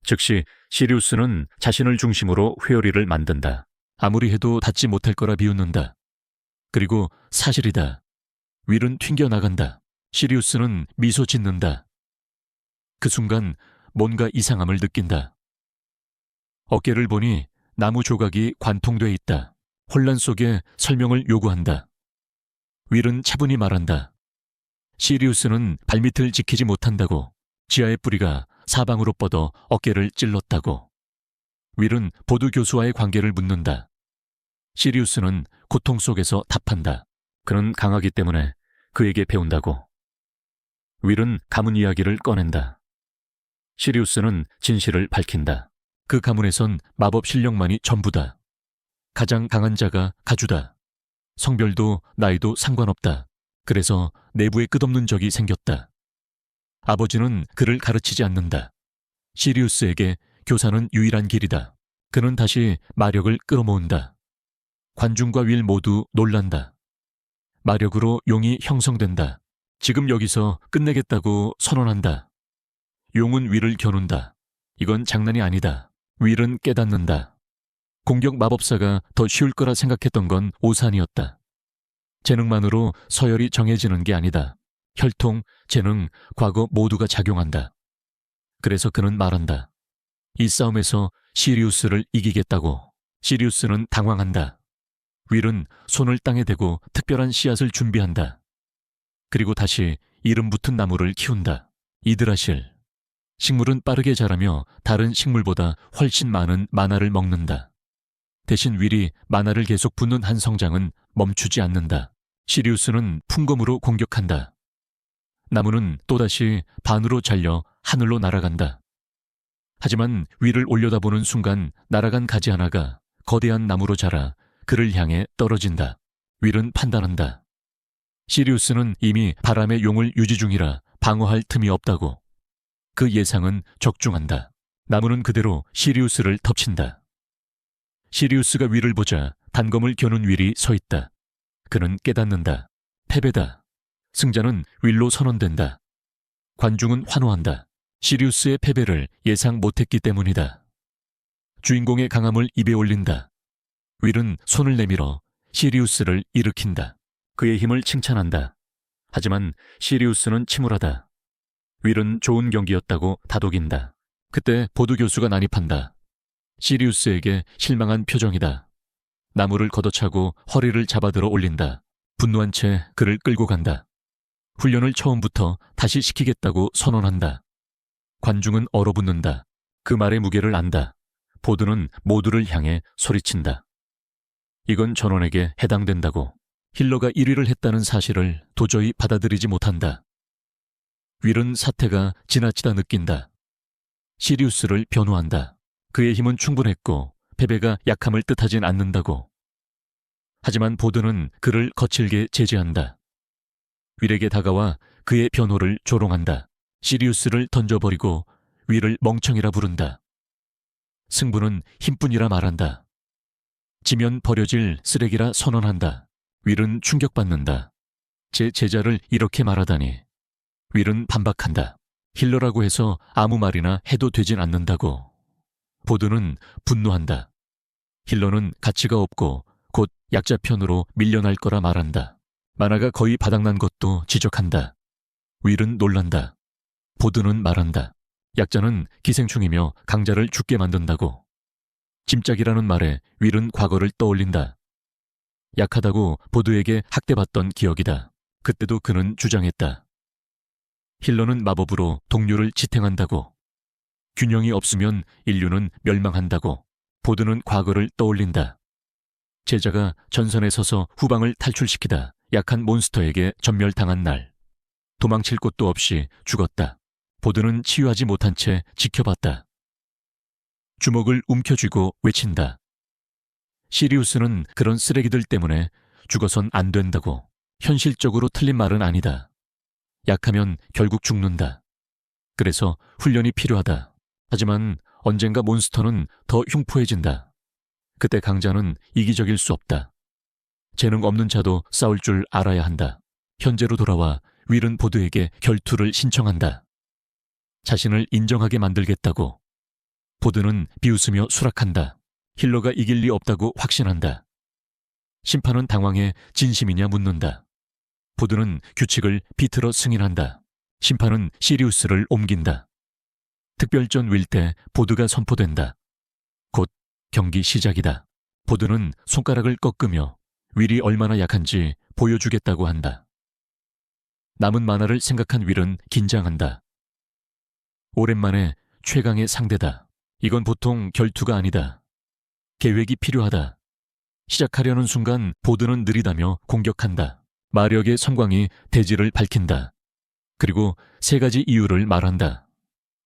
즉시 시리우스는 자신을 중심으로 회오리를 만든다. 아무리 해도 닿지 못할 거라 비웃는다. 그리고 사실이다. 윌은 튕겨나간다. 시리우스는 미소 짓는다. 그 순간 뭔가 이상함을 느낀다. 어깨를 보니 나무 조각이 관통돼 있다. 혼란 속에 설명을 요구한다. 윌은 차분히 말한다. 시리우스는 발밑을 지키지 못한다고. 지하의 뿌리가 사방으로 뻗어 어깨를 찔렀다고. 윌은 보드 교수와의 관계를 묻는다. 시리우스는 고통 속에서 답한다. 그는 강하기 때문에 그에게 배운다고. 윌은 가문 이야기를 꺼낸다. 시리우스는 진실을 밝힌다. 그 가문에선 마법 실력만이 전부다. 가장 강한 자가 가주다. 성별도 나이도 상관없다. 그래서 내부에 끝없는 적이 생겼다. 아버지는 그를 가르치지 않는다. 시리우스에게 교사는 유일한 길이다. 그는 다시 마력을 끌어모은다. 관중과 윌 모두 놀란다. 마력으로 용이 형성된다. 지금 여기서 끝내겠다고 선언한다. 용은 윌을 겨눈다. 이건 장난이 아니다. 윌은 깨닫는다. 공격 마법사가 더 쉬울 거라 생각했던 건 오산이었다. 재능만으로 서열이 정해지는 게 아니다. 혈통, 재능, 과거 모두가 작용한다. 그래서 그는 말한다. 이 싸움에서 시리우스를 이기겠다고. 시리우스는 당황한다. 윌은 손을 땅에 대고 특별한 씨앗을 준비한다. 그리고 다시 이름 붙은 나무를 키운다. 이드라실. 식물은 빠르게 자라며 다른 식물보다 훨씬 많은 마나를 먹는다. 대신 윌이 마나를 계속 붓는 한 성장은 멈추지 않는다. 시리우스는 풍검으로 공격한다. 나무는 또다시 반으로 잘려 하늘로 날아간다. 하지만 윌을 올려다보는 순간 날아간 가지 하나가 거대한 나무로 자라 그를 향해 떨어진다. 윌은 판단한다. 시리우스는 이미 바람의 용을 유지 중이라 방어할 틈이 없다고. 그 예상은 적중한다. 나무는 그대로 시리우스를 덮친다. 시리우스가 윌을 보자 단검을 겨눈 윌이 서 있다. 그는 깨닫는다. 패배다. 승자는 윌로 선언된다. 관중은 환호한다. 시리우스의 패배를 예상 못했기 때문이다. 주인공의 강함을 입에 올린다. 윌은 손을 내밀어 시리우스를 일으킨다. 그의 힘을 칭찬한다. 하지만 시리우스는 침울하다. 윌은 좋은 경기였다고 다독인다. 그때 보드 교수가 난입한다. 시리우스에게 실망한 표정이다. 나무를 걷어차고 허리를 잡아들어 올린다. 분노한 채 그를 끌고 간다. 훈련을 처음부터 다시 시키겠다고 선언한다. 관중은 얼어붙는다. 그 말의 무게를 안다. 보드는 모두를 향해 소리친다. 이건 전원에게 해당된다고. 힐러가 1위를 했다는 사실을 도저히 받아들이지 못한다. 윌은 사태가 지나치다 느낀다. 시리우스를 변호한다. 그의 힘은 충분했고 패배가 약함을 뜻하진 않는다고. 하지만 보드는 그를 거칠게 제재한다. 윌에게 다가와 그의 변호를 조롱한다. 시리우스를 던져버리고 윌을 멍청이라 부른다. 승부는 힘뿐이라 말한다. 지면 버려질 쓰레기라 선언한다. 윌은 충격받는다. 제 제자를 이렇게 말하다니. 윌은 반박한다. 힐러라고 해서 아무 말이나 해도 되진 않는다고. 보드는 분노한다. 힐러는 가치가 없고 곧 약자 편으로 밀려날 거라 말한다. 만화가 거의 바닥난 것도 지적한다. 윌은 놀란다. 보드는 말한다. 약자는 기생충이며 강자를 죽게 만든다고. 짐짝이라는 말에 윌은 과거를 떠올린다. 약하다고 보드에게 학대받던 기억이다. 그때도 그는 주장했다. 힐러는 마법으로 동료를 지탱한다고. 균형이 없으면 인류는 멸망한다고. 보드는 과거를 떠올린다. 제자가 전선에 서서 후방을 탈출시키다 약한 몬스터에게 전멸당한 날. 도망칠 곳도 없이 죽었다. 보드는 치유하지 못한 채 지켜봤다. 주먹을 움켜쥐고 외친다. 시리우스는 그런 쓰레기들 때문에 죽어선 안 된다고. 현실적으로 틀린 말은 아니다. 약하면 결국 죽는다. 그래서 훈련이 필요하다. 하지만 언젠가 몬스터는 더 흉포해진다. 그때 강자는 이기적일 수 없다. 재능 없는 자도 싸울 줄 알아야 한다. 현재로 돌아와 윌은 보드에게 결투를 신청한다. 자신을 인정하게 만들겠다고. 보드는 비웃으며 수락한다. 힐러가 이길 리 없다고 확신한다. 심판은 당황해 진심이냐 묻는다. 보드는 규칙을 비틀어 승인한다. 심판은 시리우스를 옮긴다. 특별전 윌 때 보드가 선포된다. 곧 경기 시작이다. 보드는 손가락을 꺾으며 윌이 얼마나 약한지 보여주겠다고 한다. 남은 만화를 생각한 윌은 긴장한다. 오랜만에 최강의 상대다. 이건 보통 결투가 아니다. 계획이 필요하다. 시작하려는 순간 보드는 느리다며 공격한다. 마력의 섬광이 대지를 밝힌다. 그리고 3가지 이유를 말한다.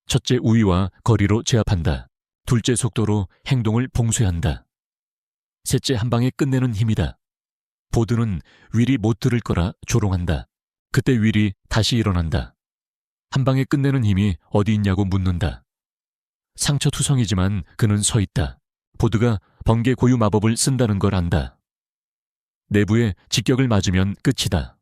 첫째, 우위와 거리로 제압한다. 둘째, 속도로 행동을 봉쇄한다. 셋째, 한 방에 끝내는 힘이다. 보드는 윌이 못 들을 거라 조롱한다. 그때 윌이 다시 일어난다. 한 방에 끝내는 힘이 어디 있냐고 묻는다. 상처투성이지만 그는 서 있다. 보드가 번개 고유 마법을 쓴다는 걸 안다. 내부에 직격을 맞으면 끝이다.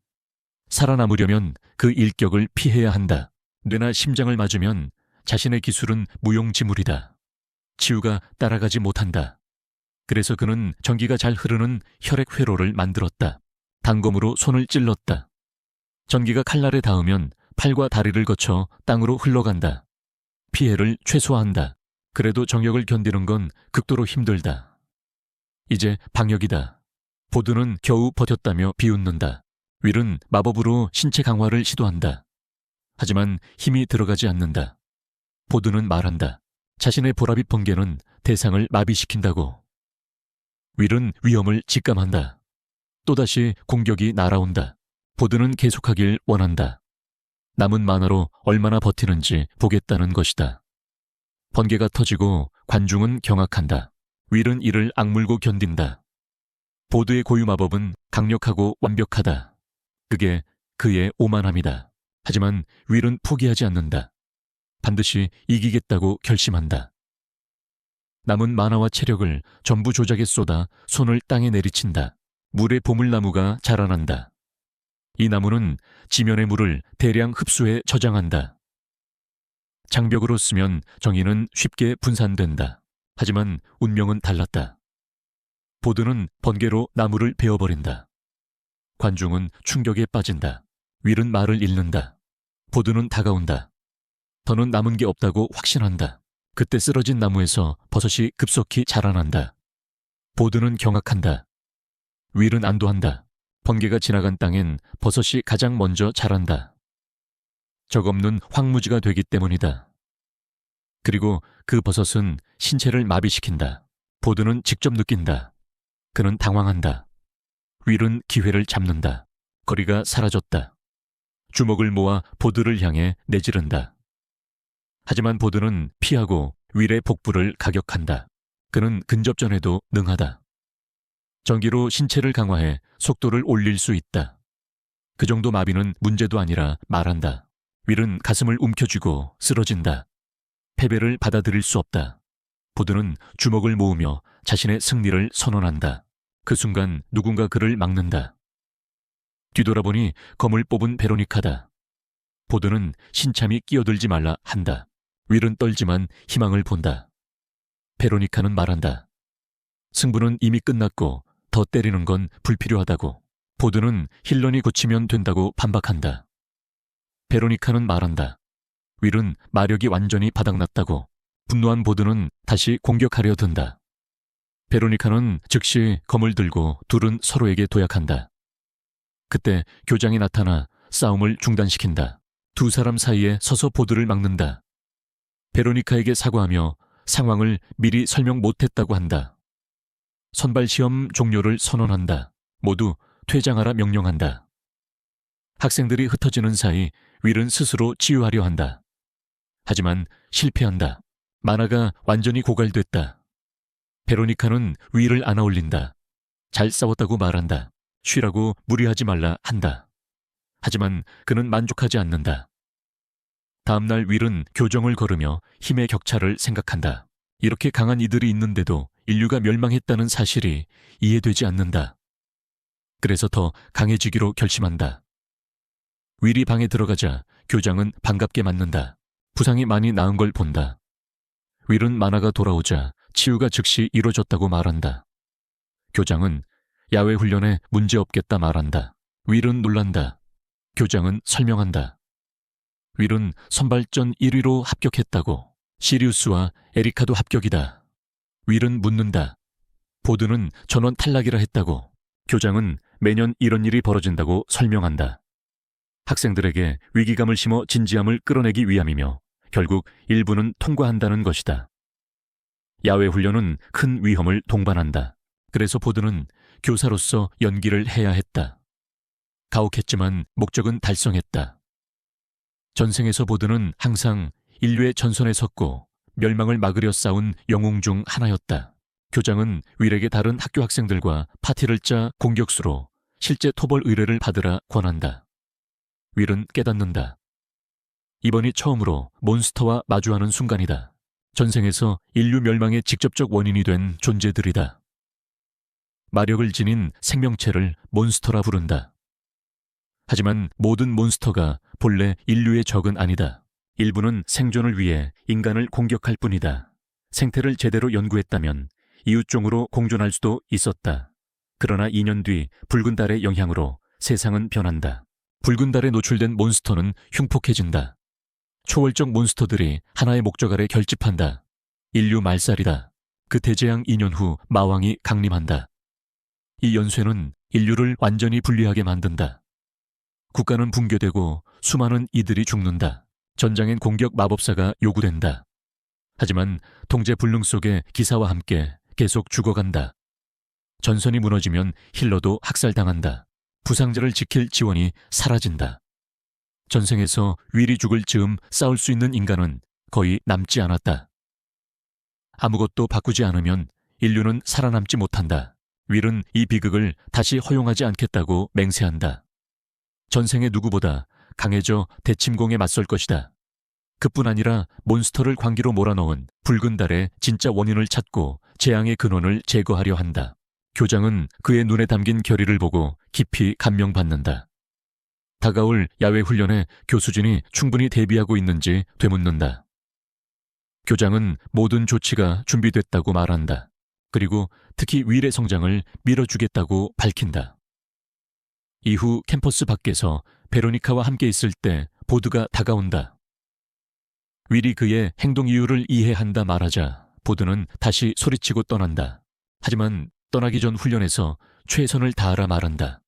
살아남으려면 그 일격을 피해야 한다. 뇌나 심장을 맞으면 자신의 기술은 무용지물이다. 치유가 따라가지 못한다. 그래서 그는 전기가 잘 흐르는 혈액 회로를 만들었다. 단검으로 손을 찔렀다. 전기가 칼날에 닿으면 팔과 다리를 거쳐 땅으로 흘러간다. 피해를 최소화한다. 그래도 정력을 견디는 건 극도로 힘들다. 이제 방역이다. 보드는 겨우 버텼다며 비웃는다. 윌은 마법으로 신체 강화를 시도한다. 하지만 힘이 들어가지 않는다. 보드는 말한다. 자신의 보라빛 번개는 대상을 마비시킨다고. 윌은 위험을 직감한다. 또다시 공격이 날아온다. 보드는 계속하길 원한다. 남은 만화로 얼마나 버티는지 보겠다는 것이다. 번개가 터지고 관중은 경악한다. 윌은 이를 악물고 견딘다. 보드의 고유 마법은 강력하고 완벽하다. 그게 그의 오만함이다. 하지만 윌은 포기하지 않는다. 반드시 이기겠다고 결심한다. 남은 만화와 체력을 전부 조작에 쏟아 손을 땅에 내리친다. 물의 보물나무가 자라난다. 이 나무는 지면의 물을 대량 흡수해 저장한다. 장벽으로 쓰면 정의는 쉽게 분산된다. 하지만 운명은 달랐다. 보드는 번개로 나무를 베어버린다. 관중은 충격에 빠진다. 윌은 말을 잃는다. 보드는 다가온다. 더는 남은 게 없다고 확신한다. 그때 쓰러진 나무에서 버섯이 급속히 자라난다. 보드는 경악한다. 윌은 안도한다. 번개가 지나간 땅엔 버섯이 가장 먼저 자란다. 적없는 황무지가 되기 때문이다. 그리고 그 버섯은 신체를 마비시킨다. 보드는 직접 느낀다. 그는 당황한다. 윌은 기회를 잡는다. 거리가 사라졌다. 주먹을 모아 보드를 향해 내지른다. 하지만 보드는 피하고 윌의 복부를 가격한다. 그는 근접전에도 능하다. 전기로 신체를 강화해 속도를 올릴 수 있다. 그 정도 마비는 문제도 아니라 말한다. 윌은 가슴을 움켜쥐고 쓰러진다. 패배를 받아들일 수 없다. 보드는 주먹을 모으며 자신의 승리를 선언한다. 그 순간 누군가 그를 막는다. 뒤돌아보니 검을 뽑은 베로니카다. 보드는 신참이 끼어들지 말라 한다. 윌은 떨지만 희망을 본다. 베로니카는 말한다. 승부는 이미 끝났고 더 때리는 건 불필요하다고. 보드는 힐런이 고치면 된다고 반박한다. 베로니카는 말한다. 윌은 마력이 완전히 바닥났다고. 분노한 보드는 다시 공격하려 든다. 베로니카는 즉시 검을 들고 둘은 서로에게 도약한다. 그때 교장이 나타나 싸움을 중단시킨다. 두 사람 사이에 서서 보드를 막는다. 베로니카에게 사과하며 상황을 미리 설명 못했다고 한다. 선발 시험 종료를 선언한다. 모두 퇴장하라 명령한다. 학생들이 흩어지는 사이 윌은 스스로 치유하려 한다. 하지만 실패한다. 만화가 완전히 고갈됐다. 베로니카는 윌을 안아 올린다. 잘 싸웠다고 말한다. 쉬라고 무리하지 말라 한다. 하지만 그는 만족하지 않는다. 다음날 윌은 교정을 걸으며 힘의 격차를 생각한다. 이렇게 강한 이들이 있는데도 인류가 멸망했다는 사실이 이해되지 않는다. 그래서 더 강해지기로 결심한다. 윌이 방에 들어가자 교장은 반갑게 맞는다. 부상이 많이 나은 걸 본다. 윌은 만화가 돌아오자 치유가 즉시 이루어졌다고 말한다. 교장은 야외 훈련에 문제없겠다 말한다. 윌은 놀란다. 교장은 설명한다. 윌은 선발전 1위로 합격했다고. 시리우스와 에리카도 합격이다. 윌은 묻는다. 보드는 전원 탈락이라 했다고. 교장은 매년 이런 일이 벌어진다고 설명한다. 학생들에게 위기감을 심어 진지함을 끌어내기 위함이며 결국 일부는 통과한다는 것이다. 야외 훈련은 큰 위험을 동반한다. 그래서 보드는 교사로서 연기를 해야 했다. 가혹했지만 목적은 달성했다. 전생에서 보드는 항상 인류의 전선에 섰고 멸망을 막으려 싸운 영웅 중 하나였다. 교장은 윌에게 다른 학교 학생들과 파티를 짜 공격수로 실제 토벌 의뢰를 받으라 권한다. 윌은 깨닫는다. 이번이 처음으로 몬스터와 마주하는 순간이다. 전생에서 인류 멸망의 직접적 원인이 된 존재들이다. 마력을 지닌 생명체를 몬스터라 부른다. 하지만 모든 몬스터가 본래 인류의 적은 아니다. 일부는 생존을 위해 인간을 공격할 뿐이다. 생태를 제대로 연구했다면 이웃종으로 공존할 수도 있었다. 그러나 2년 뒤 붉은 달의 영향으로 세상은 변한다. 붉은 달에 노출된 몬스터는 흉폭해진다. 초월적 몬스터들이 하나의 목적 아래 결집한다. 인류 말살이다. 그 대재앙 2년 후 마왕이 강림한다. 이 연쇄는 인류를 완전히 분리하게 만든다. 국가는 붕괴되고 수많은 이들이 죽는다. 전장엔 공격 마법사가 요구된다. 하지만 통제 불능 속에 기사와 함께 계속 죽어간다. 전선이 무너지면 힐러도 학살당한다. 부상자를 지킬 지원이 사라진다. 전생에서 윌이 죽을 즈음 싸울 수 있는 인간은 거의 남지 않았다. 아무것도 바꾸지 않으면 인류는 살아남지 못한다. 윌은 이 비극을 다시 허용하지 않겠다고 맹세한다. 전생의 누구보다 강해져 대침공에 맞설 것이다. 그뿐 아니라 몬스터를 광기로 몰아넣은 붉은 달의 진짜 원인을 찾고 재앙의 근원을 제거하려 한다. 교장은 그의 눈에 담긴 결의를 보고 깊이 감명받는다. 다가올 야외 훈련에 교수진이 충분히 대비하고 있는지 되묻는다. 교장은 모든 조치가 준비됐다고 말한다. 그리고 특히 윌의 성장을 밀어주겠다고 밝힌다. 이후 캠퍼스 밖에서 베로니카와 함께 있을 때 보드가 다가온다. 윌이 그의 행동 이유를 이해한다 말하자 보드는 다시 소리치고 떠난다. 하지만 떠나기 전 훈련에서 최선을 다하라 말한다.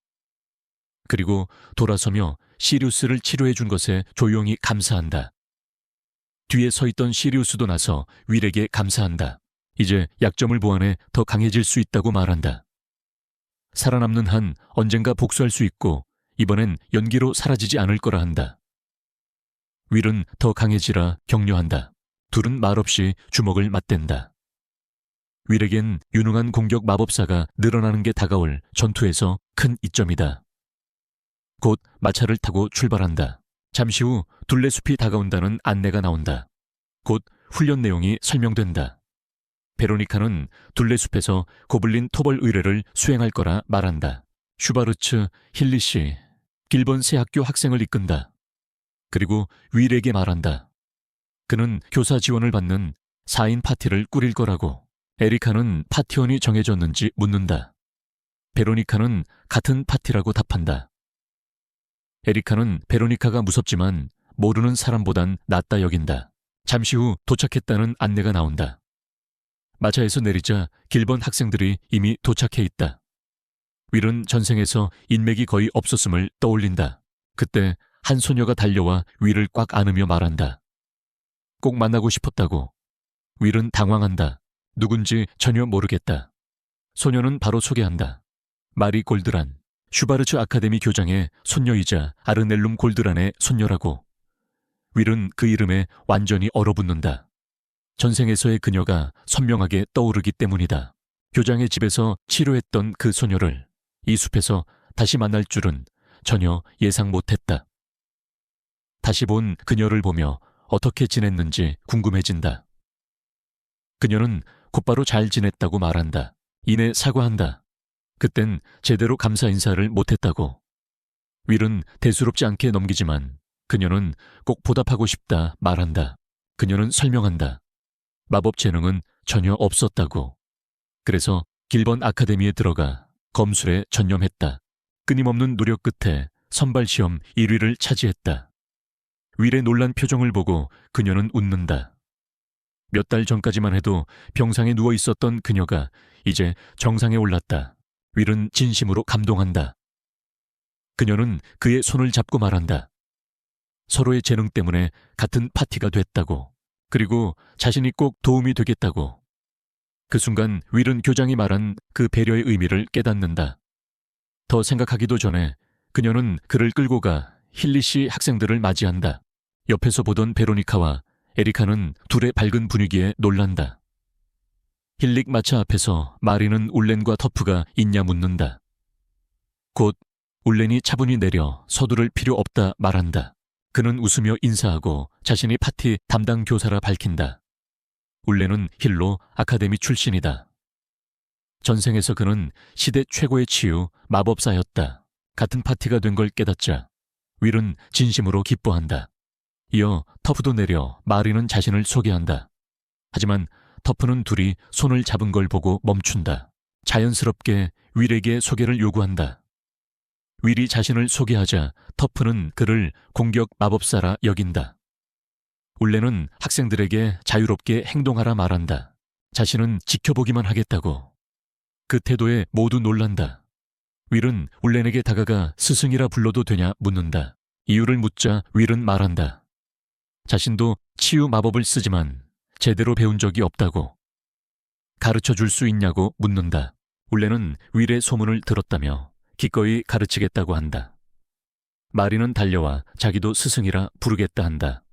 그리고 돌아서며 시리우스를 치료해 준 것에 조용히 감사한다. 뒤에 서 있던 시리우스도 나서 윌에게 감사한다. 이제 약점을 보완해 더 강해질 수 있다고 말한다. 살아남는 한 언젠가 복수할 수 있고 이번엔 연기로 사라지지 않을 거라 한다. 윌은 더 강해지라 격려한다. 둘은 말없이 주먹을 맞댄다. 윌에겐 유능한 공격 마법사가 늘어나는 게 다가올 전투에서 큰 이점이다. 곧 마차를 타고 출발한다. 잠시 후 둘레숲이 다가온다는 안내가 나온다. 곧 훈련 내용이 설명된다. 베로니카는 둘레숲에서 고블린 토벌 의뢰를 수행할 거라 말한다. 슈바르츠 힐리시, 길번 새 학교 학생을 이끈다. 그리고 윌에게 말한다. 그는 교사 지원을 받는 4인 파티를 꾸릴 거라고. 에리카는 파티원이 정해졌는지 묻는다. 베로니카는 같은 파티라고 답한다. 에리카는 베로니카가 무섭지만 모르는 사람보단 낫다 여긴다. 잠시 후 도착했다는 안내가 나온다. 마차에서 내리자 길번 학생들이 이미 도착해 있다. 윌은 전생에서 인맥이 거의 없었음을 떠올린다. 그때 한 소녀가 달려와 윌을 꽉 안으며 말한다. 꼭 만나고 싶었다고. 윌은 당황한다. 누군지 전혀 모르겠다. 소녀는 바로 소개한다. 마리 골드란, 슈바르츠 아카데미 교장의 손녀이자 아르넬룸 골드란의 손녀라고. 윌은 그 이름에 완전히 얼어붙는다. 전생에서의 그녀가 선명하게 떠오르기 때문이다. 교장의 집에서 치료했던 그 소녀를 이 숲에서 다시 만날 줄은 전혀 예상 못했다. 다시 본 그녀를 보며 어떻게 지냈는지 궁금해진다. 그녀는 곧바로 잘 지냈다고 말한다. 이내 사과한다. 그땐 제대로 감사 인사를 못했다고. 윌은 대수롭지 않게 넘기지만 그녀는 꼭 보답하고 싶다 말한다. 그녀는 설명한다. 마법 재능은 전혀 없었다고. 그래서 길번 아카데미에 들어가 검술에 전념했다. 끊임없는 노력 끝에 선발시험 1위를 차지했다. 윌의 놀란 표정을 보고 그녀는 웃는다. 몇 달 전까지만 해도 병상에 누워 있었던 그녀가 이제 정상에 올랐다. 윌은 진심으로 감동한다. 그녀는 그의 손을 잡고 말한다. 서로의 재능 때문에 같은 파티가 됐다고. 그리고 자신이 꼭 도움이 되겠다고. 그 순간 윌은 교장이 말한 그 배려의 의미를 깨닫는다. 더 생각하기도 전에 그녀는 그를 끌고 가 힐리시 학생들을 맞이한다. 옆에서 보던 베로니카와 에리카는 둘의 밝은 분위기에 놀란다. 힐릭 마차 앞에서 마리는 울렌과 터프가 있냐 묻는다. 곧 울렌이 차분히 내려 서두를 필요 없다 말한다. 그는 웃으며 인사하고 자신이 파티 담당 교사라 밝힌다. 울렌은 힐로 아카데미 출신이다. 전생에서 그는 시대 최고의 치유 마법사였다. 같은 파티가 된 걸 깨닫자 윌은 진심으로 기뻐한다. 이어 터프도 내려 마리는 자신을 소개한다. 하지만 터프는 둘이 손을 잡은 걸 보고 멈춘다. 자연스럽게 윌에게 소개를 요구한다. 윌이 자신을 소개하자 터프는 그를 공격 마법사라 여긴다. 울렌은 학생들에게 자유롭게 행동하라 말한다. 자신은 지켜보기만 하겠다고. 그 태도에 모두 놀란다. 윌은 울렌에게 다가가 스승이라 불러도 되냐 묻는다. 이유를 묻자 윌은 말한다. 자신도 치유 마법을 쓰지만 제대로 배운 적이 없다고. 가르쳐 줄 수 있냐고 묻는다. 울렌은 윌의 소문을 들었다며 기꺼이 가르치겠다고 한다. 마리는 달려와 자기도 스승이라 부르겠다 한다.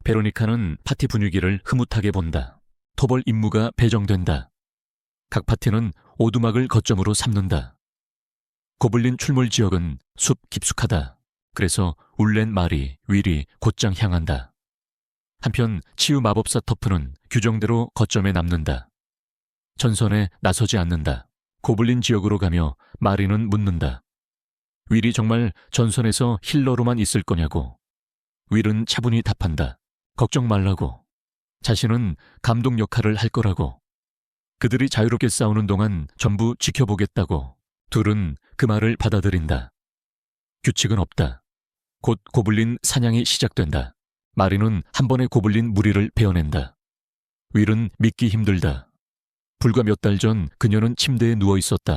베로니카는 파티 분위기를 흐뭇하게 본다. 토벌 임무가 배정된다. 각 파티는 오두막을 거점으로 삼는다. 고블린 출몰 지역은 숲 깊숙하다. 그래서 울렌 마리, 윌이 곧장 향한다. 한편 치유 마법사 터프는 규정대로 거점에 남는다. 전선에 나서지 않는다. 고블린 지역으로 가며 마리는 묻는다. 윌이 정말 전선에서 힐러로만 있을 거냐고. 윌은 차분히 답한다. 걱정 말라고. 자신은 감독 역할을 할 거라고. 그들이 자유롭게 싸우는 동안 전부 지켜보겠다고. 둘은 그 말을 받아들인다. 규칙은 없다. 곧 고블린 사냥이 시작된다. 마리는 한 번에 고블린 무리를 베어낸다. 윌은 믿기 힘들다. 불과 몇 달 전 그녀는 침대에 누워 있었다.